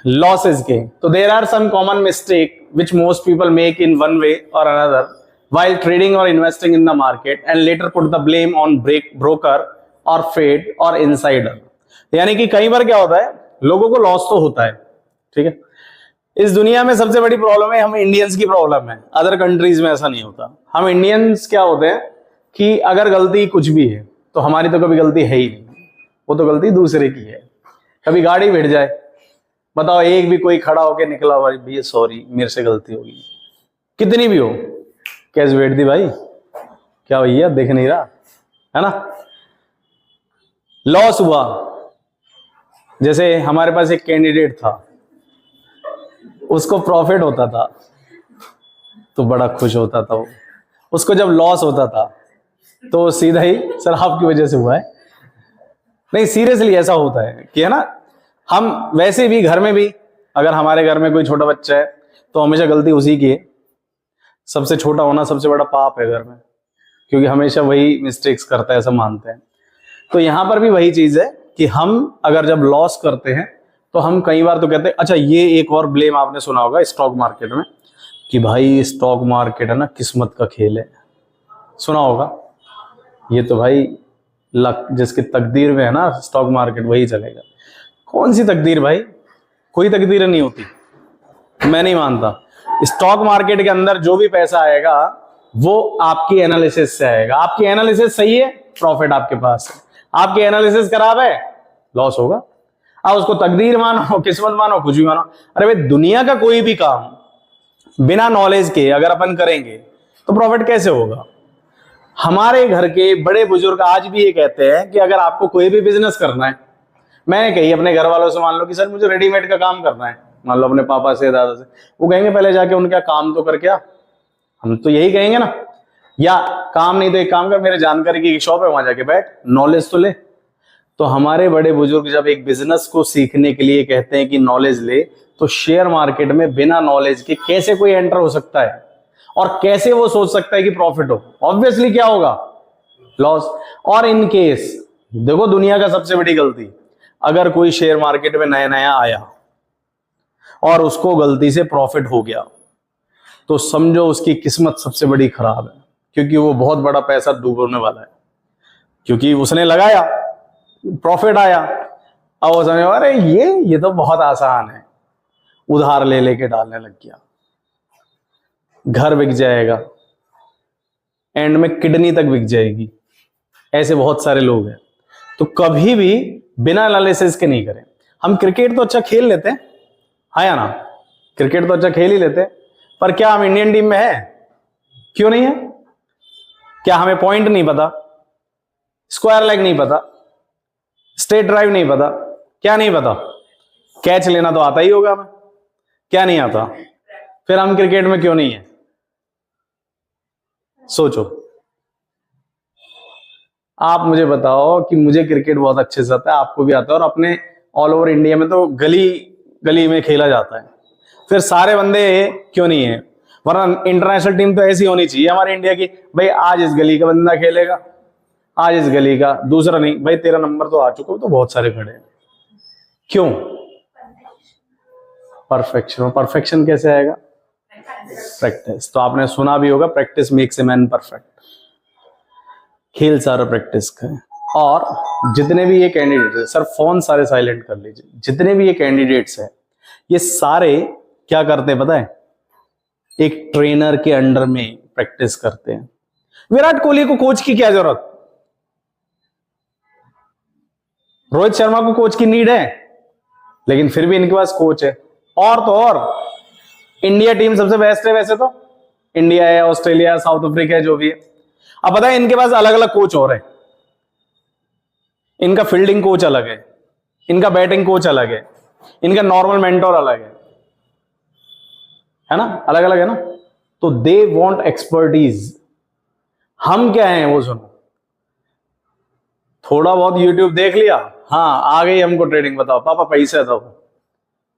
लॉसेस के। तो there are some common mistake which most people make in one way और another while trading or investing in the market and later put the blame on broker or fate or insider। यानी कि कई बार क्या होता है, लोगों को लॉस तो होता है। ठीक है, इस दुनिया में सबसे बड़ी प्रॉब्लम है हम इंडियंस की प्रॉब्लम है। अदर कंट्रीज में ऐसा नहीं होता। हम इंडियंस क्या होते हैं कि अगर गलती कुछ भी है तो हमारी तो कभी गलती है ही नहीं, वो तो गलती दूसरे की है। कभी गाड़ी भिड़ जाए, बताओ, एक भी कोई खड़ा होके निकला भैया सॉरी मेरे से गलती होगी, कितनी भी हो, कैसे बैठ दी भाई, क्या भैया देख नहीं रहा, है ना। लॉस हुआ, जैसे हमारे पास एक कैंडिडेट था, उसको प्रॉफिट होता था तो बड़ा खुश होता था वो। उसको जब लॉस होता था तो सीधा ही सर आपकी वजह से हुआ है। नहीं सीरियसली ऐसा होता है कि, है ना। हम वैसे भी घर में भी, अगर हमारे घर में कोई छोटा बच्चा है तो हमेशा गलती उसी की है। सबसे छोटा होना सबसे बड़ा पाप है घर में, क्योंकि हमेशा वही मिस्टेक्स करता है, ऐसा मानते हैं। तो यहाँ पर भी वही चीज है कि हम अगर जब लॉस करते हैं तो हम कई बार तो कहते हैं, अच्छा ये एक और ब्लेम आपने सुना होगा स्टॉक मार्केट में कि भाई स्टॉक मार्केट है ना किस्मत का खेल है, सुना होगा। ये तो भाई लक, जिसकी तकदीर में है ना स्टॉक मार्केट वही चलेगा। कौन सी तकदीर भाई, कोई तकदीर नहीं होती, मैं नहीं मानता। स्टॉक मार्केट के अंदर जो भी पैसा आएगा वो आपकी एनालिसिस से आएगा। आपकी एनालिसिस सही है, प्रॉफिट आपके पास है। आपकी एनालिसिस खराब है, लॉस होगा। आप उसको तकदीर मानो, किस्मत मानो, कुछ भी मानो। अरे भाई दुनिया का कोई भी काम बिना नॉलेज के अगर अपन करेंगे तो प्रॉफिट कैसे होगा। हमारे घर के बड़े बुजुर्ग आज भी ये कहते हैं कि अगर आपको कोई भी बिजनेस करना है, मैंने कही अपने घर वालों से, मान लो कि सर मुझे रेडीमेड का काम करना है, मान लो अपने पापा से दादा से, वो कहेंगे पहले जाके उनका काम तो कर, क्या हम तो यही कहेंगे ना, या काम नहीं तो एक काम कर, मेरे जानकारी की शॉप है वहां जाके बैठ, नॉलेज तो ले। तो हमारे बड़े बुजुर्ग जब एक बिजनेस को सीखने के लिए कहते हैं कि नॉलेज ले, तो शेयर मार्केट में बिना नॉलेज के कैसे कोई एंटर हो सकता है और कैसे वो सोच सकता है कि प्रॉफिट हो। ऑब्वियसली क्या होगा, लॉस। और इन केस देखो दुनिया का सबसे बड़ी गलती, अगर कोई शेयर मार्केट में नया नया आया और उसको गलती से प्रॉफिट हो गया तो समझो उसकी किस्मत सबसे बड़ी खराब है, क्योंकि वो बहुत बड़ा पैसा डूबने वाला है। क्योंकि उसने लगाया, प्रॉफिट आया, अब वो समझो अरे ये तो बहुत आसान है, उधार ले लेके डालने लग गया, घर बिक जाएगा, एंड में किडनी तक बिक जाएगी। ऐसे बहुत सारे लोग हैं। तो कभी भी बिना एनालिसिस के नहीं करें। हम क्रिकेट तो अच्छा खेल लेते हैं, हाँ या ना, क्रिकेट तो अच्छा खेल ही लेते हैं, पर क्या हम इंडियन टीम में है? क्यों नहीं है? क्या हमें पॉइंट नहीं पता, स्क्वायर लेग नहीं पता, स्ट्रेट ड्राइव नहीं पता, क्या नहीं पता? कैच लेना तो आता ही होगा हमें, क्या नहीं आता? फिर हम क्रिकेट में क्यों नहीं है? सोचो। आप मुझे बताओ कि मुझे क्रिकेट बहुत अच्छे से आता है, आपको भी आता है, और अपने ऑल ओवर इंडिया में तो गली गली में खेला जाता है, फिर सारे बंदे क्यों नहीं है? वरना इंटरनेशनल टीम तो ऐसी होनी चाहिए हमारे इंडिया की, भाई आज इस गली का बंदा खेलेगा, आज इस गली का, दूसरा नहीं, भाई तेरा नंबर तो आ चुका, तो बहुत सारे खड़े हैं। क्यों? परफेक्शन। परफेक्शन कैसे आएगा? प्रैक्टिस। तो आपने सुना भी होगा, practice makes a man perfect. खेल सारा प्रैक्टिस का है। और जितने भी ये कैंडिडेट है, सर फोन सारे साइलेंट कर लीजिए, जितने भी ये कैंडिडेट्स हैं ये सारे क्या करते हैं पता है? एक ट्रेनर के अंडर में प्रैक्टिस करते हैं। विराट कोहली को कोच की क्या जरूरत? रोहित शर्मा को कोच की नीड है, लेकिन फिर भी इनके पास कोच है। और तो और इंडिया टीम सबसे बेस्ट है वैसे तो, इंडिया है, ऑस्ट्रेलिया है, साउथ अफ्रीका है, जो भी है। अब पता है इनके पास अलग अलग कोच हो रहे हैं। इनका फील्डिंग कोच अलग है, इनका बैटिंग कोच अलग है, इनका नॉर्मल मेंटोर अलग है ना, अलग अलग है ना। तो दे वांट एक्सपर्टीज। हम क्या हैं वो सुनो, थोड़ा बहुत यूट्यूब देख लिया, हाँ आ गई हमको ट्रेडिंग, बताओ पापा पैसा दो,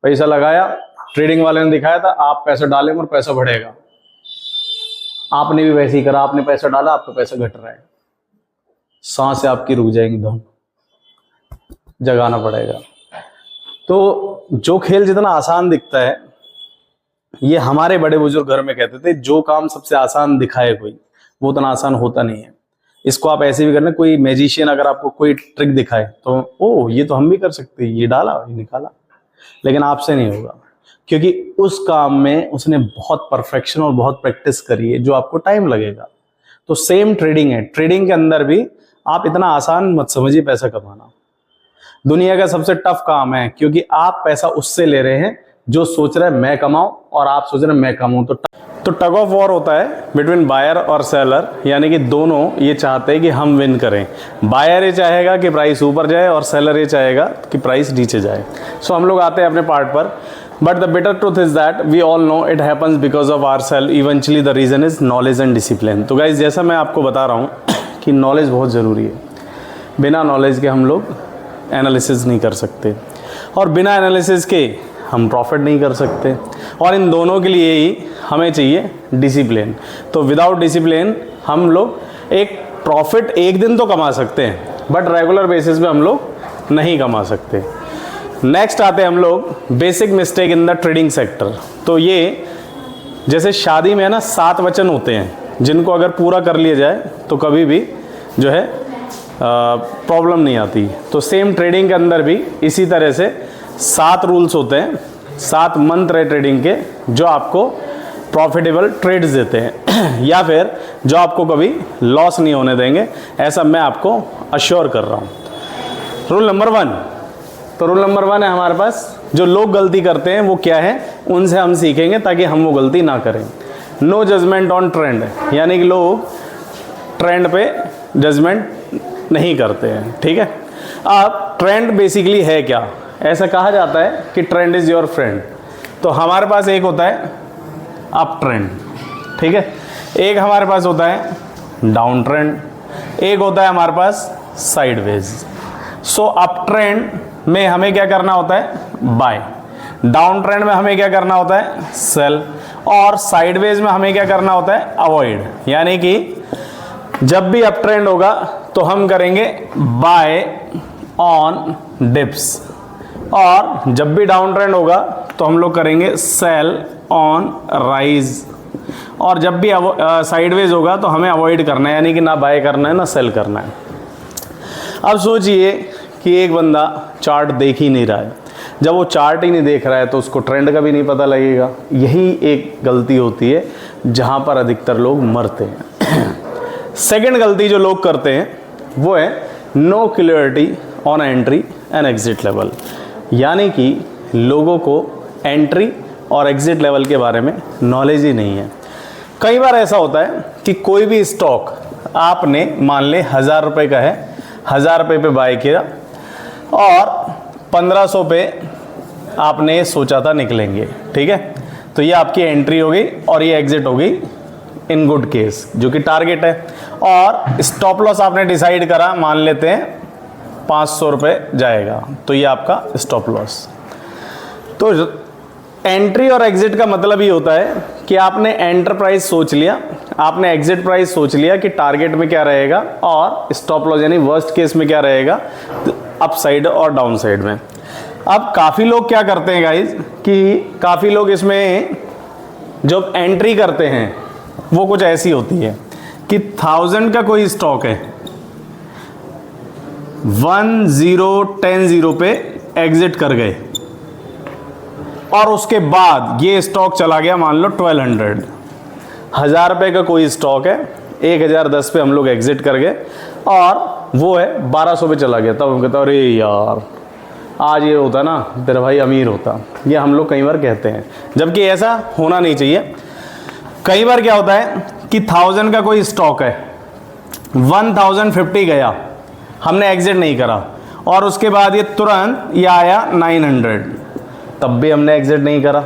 पैसा लगाया, ट्रेडिंग वाले ने दिखाया था आप पैसा डालेंगे और पैसा बढ़ेगा, आपने भी वैसे ही करा, आपने पैसा डाला, आपका पैसा घट रहा है, सांसें आपकी रुक जाएंगी, धम जगाना पड़ेगा। तो जो खेल जितना आसान दिखता है, ये हमारे बड़े बुजुर्ग घर में कहते थे, जो काम सबसे आसान दिखाए कोई वो उतना आसान होता नहीं है। इसको आप ऐसे भी करना, कोई मैजिशियन अगर आपको कोई ट्रिक दिखाए तो ओ ये तो हम भी कर सकते हैं, ये डाला ये निकाला, लेकिन आपसे नहीं होगा, क्योंकि उस काम में उसने बहुत परफेक्शन और बहुत प्रैक्टिस करी है, जो आपको टाइम लगेगा। तो सेम ट्रेडिंग है, ट्रेडिंग के अंदर भी आप इतना आसान मत समझिए पैसा कमाना। दुनिया का सबसे टफ काम है, क्योंकि आप पैसा उससे ले रहे हैं जो सोच रहे हैं मैं कमाऊं, और आप सोच रहे हैं मैं कमाऊं। तो टग ऑफ वॉर होता है बिटवीन बायर और सेलर, यानी कि दोनों ये चाहते हैं कि हम विन करें। बायर ये चाहेगा कि प्राइस ऊपर जाए और सेलर ये चाहेगा कि प्राइस नीचे जाए। सो हम लोग आते हैं अपने पार्ट पर। But the better truth is that we all know it happens because of our self. Eventually the reason is knowledge and discipline. तो गाइज जैसा मैं आपको बता रहा हूँ कि नॉलेज बहुत ज़रूरी है। बिना नॉलेज के हम लोग एनालिसिस नहीं कर सकते, और बिना एनालिसिस के हम प्रॉफिट नहीं कर सकते, और इन दोनों के लिए ही हमें चाहिए डिसिप्लिन। तो विदाउट डिसिप्लिन हम लोग एक प्रॉफिट एक दिन तो कमा सकते हैं, बट रेगुलर बेसिस पे हम लोग नहीं कमा सकते। नेक्स्ट आते हैं हम लोग basic mistake in the trading sector. तो ये जैसे शादी में है ना 7 वचन होते हैं, जिनको अगर पूरा कर लिया जाए तो कभी भी जो है प्रॉब्लम नहीं आती। तो सेम ट्रेडिंग के अंदर भी इसी तरह से 7 रूल्स होते हैं, 7 मंत्र है ट्रेडिंग के, जो आपको प्रॉफिटेबल ट्रेड्स देते हैं या फिर जो आपको कभी लॉस नहीं होने देंगे, ऐसा मैं आपको अश्योर कर रहा हूँ। रूल नंबर 1, तो रूल नंबर 1 है हमारे पास, जो लोग गलती करते हैं वो क्या है, उनसे हम सीखेंगे ताकि हम वो गलती ना करें। नो जजमेंट ऑन ट्रेंड, यानी कि लोग ट्रेंड पे जजमेंट नहीं करते हैं, ठीक है। अब ट्रेंड बेसिकली है क्या, ऐसा कहा जाता है कि ट्रेंड इज़ योर फ्रेंड। तो हमारे पास एक होता है अप ट्रेंड, ठीक है, एक हमारे पास होता है डाउन ट्रेंड, एक होता है हमारे पास साइडवेज। सो अप ट्रेंड में हमें क्या करना होता है, बाय। डाउन ट्रेंड में हमें क्या करना होता है, सेल। और साइडवेज में हमें क्या करना होता है, अवॉइड। यानी कि जब भी अप ट्रेंड होगा तो हम करेंगे बाय ऑन डिप्स, और जब भी डाउन ट्रेंड होगा तो हम लोग करेंगे सेल ऑन राइज, और जब भी साइडवेज होगा तो हमें अवॉइड करना है, यानी कि ना बाय करना है ना सेल करना है। अब सोचिए कि एक बंदा चार्ट देख ही नहीं रहा है, जब वो चार्ट ही नहीं देख रहा है तो उसको ट्रेंड का भी नहीं पता लगेगा। यही एक गलती होती है जहाँ पर अधिकतर लोग मरते हैं। सेकंड गलती जो लोग करते हैं वो है no clarity on entry and exit level, यानी कि लोगों को एंट्री और एग्जिट लेवल के बारे में नॉलेज ही नहीं है। कई बार ऐसा होता है कि कोई भी स्टॉक आपने मान ले 1000 रुपये का है, 1000 रुपये पे बाय किया और 1500 पे आपने सोचा था निकलेंगे, ठीक है। तो ये आपकी एंट्री हो गई और ये एग्जिट हो गई इन गुड केस, जो कि टारगेट है। और स्टॉप लॉस आपने डिसाइड करा, मान लेते हैं 500 रुपये जाएगा, तो ये आपका स्टॉप लॉस। तो एंट्री और एग्जिट का मतलब ये होता है कि आपने एंटर प्राइस सोच लिया, आपने एग्जिट प्राइस सोच लिया कि टारगेट में क्या रहेगा और स्टॉप लॉस यानी वर्स्ट केस में क्या रहेगा, अप साइड और डाउन साइड में। अब काफ़ी लोग क्या करते हैं गाइज, कि काफ़ी लोग इसमें जब एंट्री करते हैं वो कुछ ऐसी होती है कि 1000 का कोई स्टॉक है, 1010 पे एग्जिट कर गए और उसके बाद ये स्टॉक चला गया मान लो 1200। 1000 रुपये का कोई स्टॉक है, 1010 पे हम लोग एग्जिट कर गए और वो है 1200 पे चला गया। तब हम कहते हैं अरे यार आज ये होता ना तेरा भाई अमीर होता। ये हम लोग कई बार कहते हैं, जबकि ऐसा होना नहीं चाहिए। कई बार क्या होता है कि 1000 का कोई स्टॉक है, 1050 गया, हमने एग्जिट नहीं करा और उसके बाद ये तुरंत ये आया 900, तब भी हमने एग्जिट नहीं करा।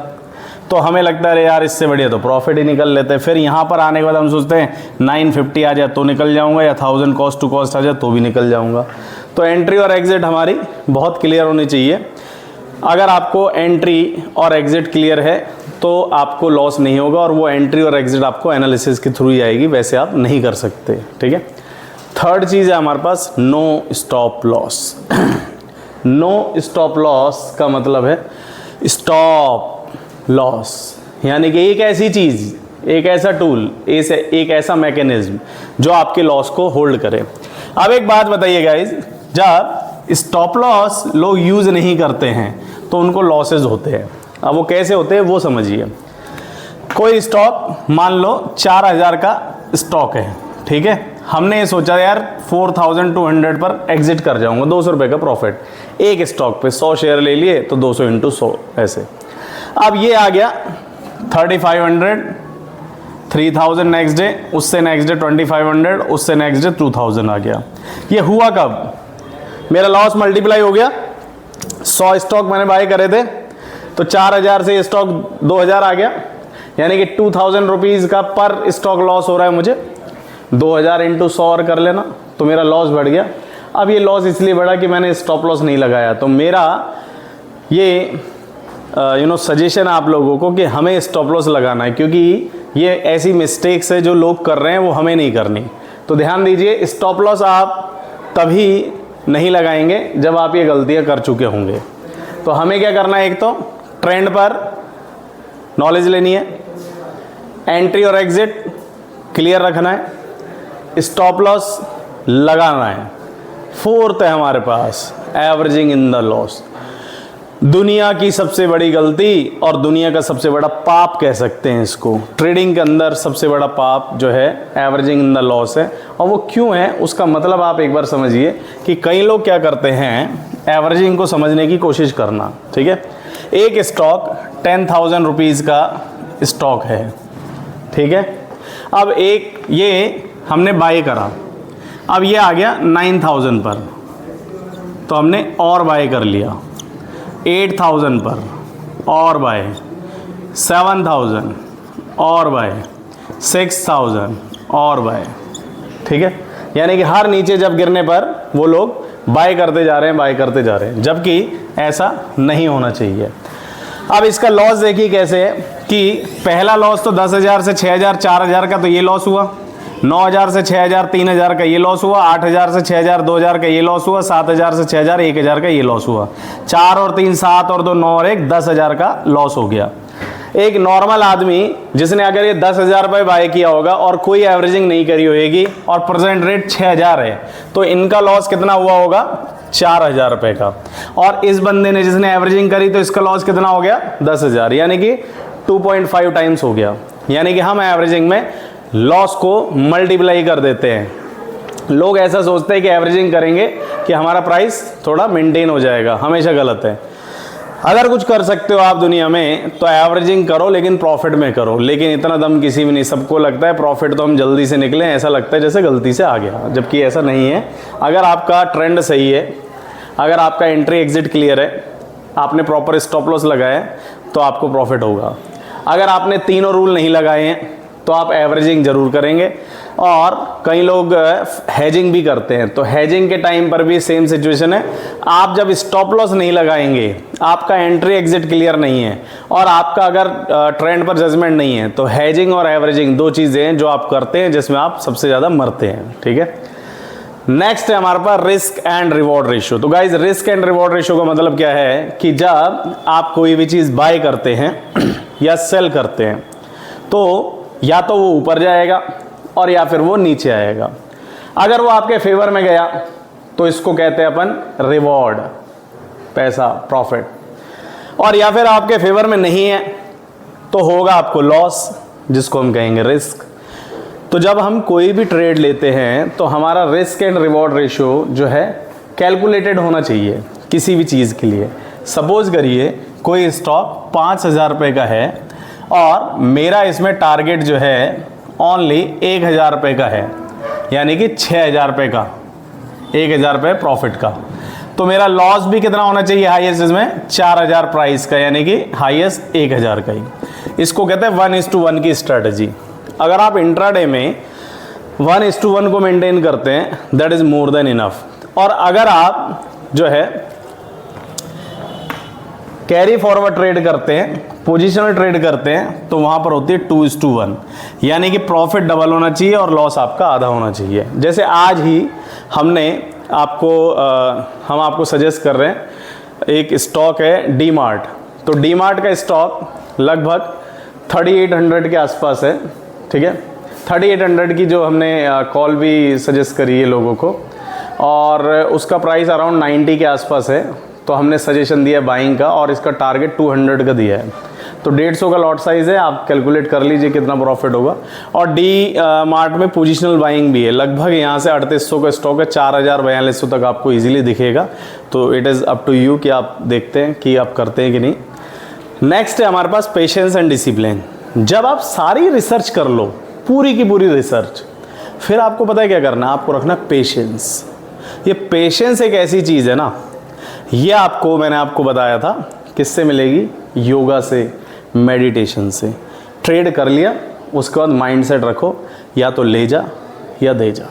तो हमें लगता है यार इससे बढ़िया तो प्रॉफिट ही निकल लेते हैं। फिर यहाँ पर आने के बाद हम सोचते हैं 950 आ जाए तो निकल जाऊंगा, या 1000 कॉस्ट टू कॉस्ट आ जाए तो भी निकल जाऊंगा। तो एंट्री और एग्जिट हमारी बहुत क्लियर होनी चाहिए। अगर आपको एंट्री और एग्जिट क्लियर है तो आपको लॉस नहीं होगा, और वो एंट्री और एग्जिट आपको एनालिसिस के थ्रू ही आएगी, वैसे आप नहीं कर सकते, ठीक है। थर्ड चीज़ है हमारे पास no stop loss. No stop loss का मतलब है स्टॉप लॉस, यानी कि एक ऐसी चीज़, एक ऐसा टूल, एक ऐसा मैकेनिज्म जो आपके लॉस को होल्ड करे। अब एक बात बताइए गाइज, जब स्टॉप लॉस लोग यूज़ नहीं करते हैं तो उनको लॉसेस होते हैं। अब वो कैसे होते हैं वो समझिए। कोई स्टॉक मान लो 4000 का स्टॉक है, ठीक है, हमने ये सोचा यार 4200 पर एग्जिट कर जाऊंगा, 200 रुपये का प्रॉफिट एक स्टॉक पे, 100 शेयर ले लिए तो 200 × 100 ऐसे। अब ये आ गया 3500, 3000 नेक्स्ट डे, उससे नेक्स्ट डे 2500, उससे नेक्स्ट डे 2000 आ गया। ये हुआ कब, मेरा लॉस मल्टीप्लाई हो गया। 100 स्टॉक मैंने बाय करे थे तो 4000 से स्टॉक 2000 आ गया, यानी कि 2000 रुपीज़ का पर स्टॉक लॉस हो रहा है मुझे। 2000 × 100 और कर लेना तो मेरा लॉस बढ़ गया। अब ये लॉस इसलिए बढ़ा कि मैंने स्टॉप लॉस नहीं लगाया। तो मेरा ये सजेशन है आप लोगों को कि हमें स्टॉप लॉस लगाना है, क्योंकि ये ऐसी मिस्टेक्स है जो लोग कर रहे हैं वो हमें नहीं करनी। तो ध्यान दीजिए, स्टॉप लॉस आप तभी नहीं लगाएंगे जब आप ये गलतियां कर चुके होंगे। तो हमें क्या करना है, एक तो ट्रेंड पर नॉलेज लेनी है, एंट्री और एग्जिट क्लियर रखना है, स्टॉप लॉस लगाना है। फोर्थ है हमारे पास एवरेजिंग इन द लॉस। दुनिया की सबसे बड़ी गलती और दुनिया का सबसे बड़ा पाप कह सकते हैं इसको, ट्रेडिंग के अंदर सबसे बड़ा पाप जो है एवरेजिंग इन द लॉस है। और वो क्यों है उसका मतलब आप एक बार समझिए कि कई लोग क्या करते हैं, एवरेजिंग को समझने की कोशिश करना, ठीक है। एक स्टॉक 10,000 रुपीज़ का स्टॉक है, ठीक है। अब एक ये हमने बाय करा, अब ये आ गया 9,000 पर, तो हमने और बाय कर लिया 8,000 पर, और बाय 7,000, और बाय 6,000, और बाय, ठीक है। यानी कि हर नीचे जब गिरने पर वो लोग बाय करते जा रहे हैं, बाय करते जा रहे हैं, जबकि ऐसा नहीं होना चाहिए। अब इसका लॉस देखिए कैसे है कि पहला लॉस तो 10,000 से 6,000 4,000 का तो ये लॉस हुआ, 9,000 से 6,000 3,000 का ये लॉस हुआ, 8,000 से 6,000 2,000 का ये लॉस हुआ, 7,000 से 6,000 1,000 का ये लॉस हुआ, 4 और 3 7 और 2 9 और 1 10,000 का लॉस हो गया। एक नॉर्मल आदमी जिसने अगर ये 10,000 रुपये बाय किया होगा और कोई एवरेजिंग नहीं करी होगी और प्रेजेंट रेट 6,000 है, तो इनका लॉस कितना हुआ होगा, 4,000 रुपये का। और इस बंदे ने जिसने एवरेजिंग करी तो इसका लॉस कितना हो गया, 10,000, यानी कि 2.5 टाइम्स हो गया। यानी कि हम एवरेजिंग में लॉस को मल्टीप्लाई कर देते हैं। लोग ऐसा सोचते हैं कि एवरेजिंग करेंगे कि हमारा प्राइस थोड़ा मेंटेन हो जाएगा, हमेशा गलत है। अगर कुछ कर सकते हो आप दुनिया में तो एवरेजिंग करो, लेकिन प्रॉफिट में करो। लेकिन इतना दम किसी में नहीं, सबको लगता है प्रॉफिट तो हम जल्दी से निकलें, ऐसा लगता है जैसे गलती से आ गया, जबकि ऐसा नहीं है। अगर आपका ट्रेंड सही है, अगर आपका एंट्री एग्जिट क्लियर है, आपने प्रॉपर स्टॉप लॉस लगाया है, तो आपको प्रॉफिट होगा। अगर आपने तीनों रूल नहीं लगाए हैं तो आप एवरेजिंग जरूर करेंगे। और कई लोग हेजिंग भी करते हैं, तो हेजिंग के टाइम पर भी सेम सिचुएशन है। आप जब स्टॉप लॉस नहीं लगाएंगे, आपका एंट्री एग्जिट क्लियर नहीं है और आपका अगर ट्रेंड पर जजमेंट नहीं है, तो हेजिंग और एवरेजिंग दो चीज़ें हैं जो आप करते हैं जिसमें आप सबसे ज़्यादा मरते हैं, ठीक है। नेक्स्ट है हमारे पास रिस्क एंड रिवॉर्ड रेशियो। तो guys risk and reward ratio का मतलब क्या है कि जब आप कोई भी चीज़ बाय करते हैं या सेल करते हैं, तो या तो वो ऊपर जाएगा और या फिर वो नीचे आएगा। अगर वो आपके फेवर में गया तो इसको कहते हैं अपन रिवॉर्ड, पैसा, प्रॉफिट। और या फिर आपके फेवर में नहीं है तो होगा आपको लॉस, जिसको हम कहेंगे रिस्क। तो जब हम कोई भी ट्रेड लेते हैं तो हमारा रिस्क एंड रिवॉर्ड रेशियो जो है कैलकुलेटेड होना चाहिए किसी भी चीज़ के लिए। सपोज करिए कोई स्टॉक 5,000 रुपये का है और मेरा इसमें टारगेट जो है ओनली 1,000 रुपये का है, यानी कि 6,000 रुपये का, 1,000 रुपये प्रॉफिट का। तो मेरा लॉस भी कितना होना चाहिए हाईएस्ट इसमें, 4,000 प्राइस का, यानी कि हाईएस्ट 1,000 का ही। इसको कहते हैं 1:1 की स्ट्रेटजी। अगर आप इंट्राडे में 1:1 को मेंटेन करते हैं, that is more than enough. और अगर आप जो है कैरी फॉरवर्ड ट्रेड करते हैं, पोजिशनल ट्रेड करते हैं, तो वहाँ पर होती है 2:1, यानी कि प्रॉफिट डबल होना चाहिए और लॉस आपका आधा होना चाहिए। जैसे आज ही हमने आपको हम आपको सजेस्ट कर रहे हैं, एक स्टॉक है डी मार्ट। तो डी मार्ट का स्टॉक लगभग 3,800 के आसपास है, ठीक है। 3,800 की जो हमने कॉल भी सजेस्ट करी है लोगों को, और उसका प्राइस अराउंड 90 के आसपास है। तो हमने सजेशन दिया बाइंग का और इसका टारगेट 200 का दिया है। तो 150 का लॉट साइज़ है, आप कैलकुलेट कर लीजिए कितना प्रॉफिट होगा। और डी मार्ट में पोजिशनल बाइंग भी है, लगभग यहाँ से 3,800 का स्टॉक है, 4,000-4,200 तक आपको ईजिली दिखेगा। तो it is up to you कि आप देखते हैं कि आप करते हैं कि नहीं। नेक्स्ट है हमारे पास पेशेंस एंड डिसिप्लिन। जब आप सारी रिसर्च कर लो, पूरी की पूरी रिसर्च, फिर आपको पता है क्या करना, आपको रखना पेशेंस। ये पेशेंस एक ऐसी चीज़ है ना, ये आपको मैंने आपको बताया था किससे मिलेगी, योगा से, मेडिटेशन से। ट्रेड कर लिया, उसके बाद माइंडसेट रखो, या तो ले जा या दे जा।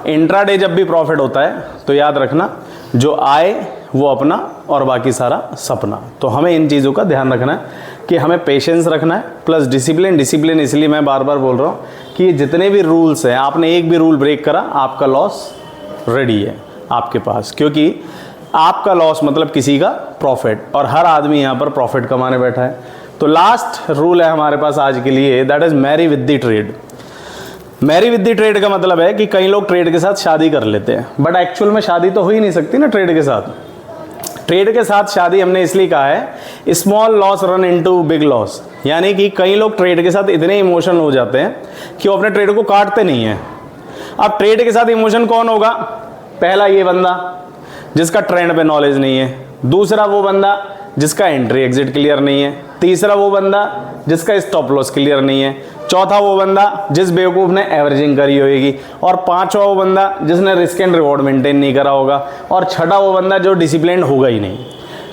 इंट्राडे जब भी प्रॉफिट होता है तो याद रखना, जो आए वो अपना और बाकी सारा सपना। तो हमें इन चीज़ों का ध्यान रखना है। कि हमें पेशेंस रखना है प्लस डिसिप्लिन। डिसिप्लिन इसलिए मैं बार बार बोल रहा हूँ कि जितने भी रूल्स हैं, आपने एक भी रूल ब्रेक करा, आपका लॉस रेडी है आपके पास, क्योंकि आपका लॉस मतलब किसी का प्रॉफिट, और हर आदमी यहाँ पर प्रॉफिट कमाने बैठा है। तो लास्ट रूल है हमारे पास आज के लिए, that is marry with the trade. Marry with the trade का मतलब है कि कई लोग ट्रेड के साथ शादी कर लेते हैं, बट एक्चुअल में शादी तो हो ही नहीं सकती ना ट्रेड के साथ। ट्रेड के साथ शादी हमने इसलिए कहा है, small loss run into big loss, यानी कि कई लोग ट्रेड के साथ इतने इमोशनल हो जाते हैं कि वो अपने ट्रेड को काटते नहीं हैं। अब ट्रेड के साथ इमोशन कौन होगा? पहला ये बंदा जिसका ट्रेंड पे नॉलेज नहीं है, दूसरा वो बंदा जिसका एंट्री एग्जिट क्लियर नहीं है, तीसरा वो बंदा जिसका स्टॉप लॉस क्लियर नहीं है, चौथा वो बंदा जिस बेवकूफ़ ने एवरेजिंग करी होगी, और पांचवा वो बंदा जिसने रिस्क एंड रिवॉर्ड मेंटेन नहीं करा होगा, और छठा वो बंदा जो डिसिप्लिन होगा ही नहीं।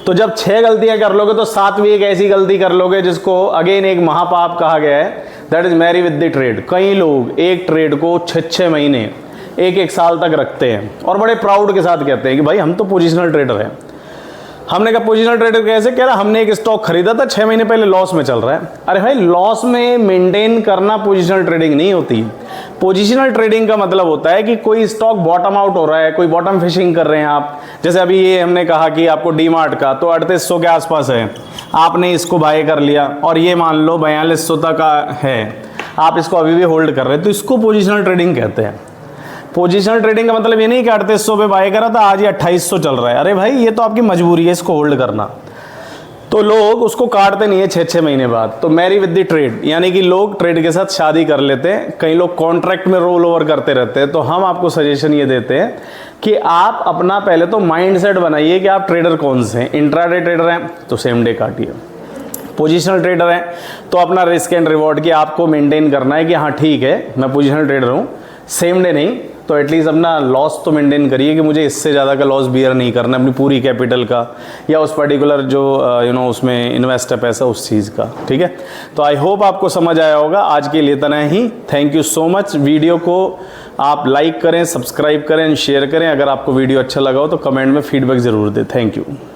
तो जब 6 गलतियां कर लोगे तो 7वीं एक ऐसी गलती कर लोगे जिसको अगेन एक महापाप कहा गया है, that is marry with the trade. कई लोग एक ट्रेड को 6-6 महीने, 1-1 साल तक रखते हैं और बड़े प्राउड के साथ कहते हैं कि भाई हम तो पोजिशनल ट्रेडर हैं। हमने कहा पोजिशनल ट्रेडर कैसे? कह रहा हमने एक स्टॉक खरीदा था 6 महीने पहले, लॉस में चल रहा है। अरे भाई, लॉस में मेंटेन करना पोजिशनल ट्रेडिंग नहीं होती। पोजिशनल ट्रेडिंग का मतलब होता है कि कोई स्टॉक बॉटम आउट हो रहा है, कोई बॉटम फिशिंग कर रहे हैं आप। जैसे अभी ये हमने कहा कि आपको डीमार्ट का तो 3800 के आसपास है, आपने इसको बाय कर लिया और ये मान लो 4200 तक है, आप इसको अभी भी होल्ड कर रहे हैं, तो इसको पोजिशनल ट्रेडिंग कहते हैं। पोजिशनल ट्रेडिंग का मतलब ये नहीं कि 3800 पे बाय करा था, आज ये 2800 चल रहा है। अरे भाई, ये तो आपकी मजबूरी है इसको होल्ड करना। तो लोग उसको काटते नहीं है 6-6 महीने बाद। तो मैरी विद द ट्रेड, यानी कि लोग ट्रेड के साथ शादी कर लेते हैं, कई लोग कॉन्ट्रैक्ट में रोल ओवर करते रहते हैं। तो हम आपको सजेशन ये देते हैं कि आप अपना पहले तो माइंडसेट बनाइए कि आप ट्रेडर कौन से हैं। इंट्राडे ट्रेडर हैं तो सेम डे काटिए, पोजिशनल ट्रेडर हैं तो अपना रिस्क एंड रिवॉर्ड की आपको मेंटेन करना है कि हाँ ठीक है मैं पोजिशनल ट्रेडर हूँ, सेम डे नहीं तो एटलीस्ट अपना लॉस तो मेंटेन करिए कि मुझे इससे ज़्यादा का लॉस बियर नहीं करना अपनी पूरी कैपिटल का, या उस पर्टिकुलर जो उसमें इन्वेस्ट है पैसा उस चीज़ का। ठीक है, तो आई होप आपको समझ आया होगा। आज के लिए इतना ही। Thank you so much. Video को आप लाइक करें, सब्सक्राइब करें, शेयर करें। अगर आपको वीडियो अच्छा लगा हो तो कमेंट में फीडबैक ज़रूर दें। Thank you.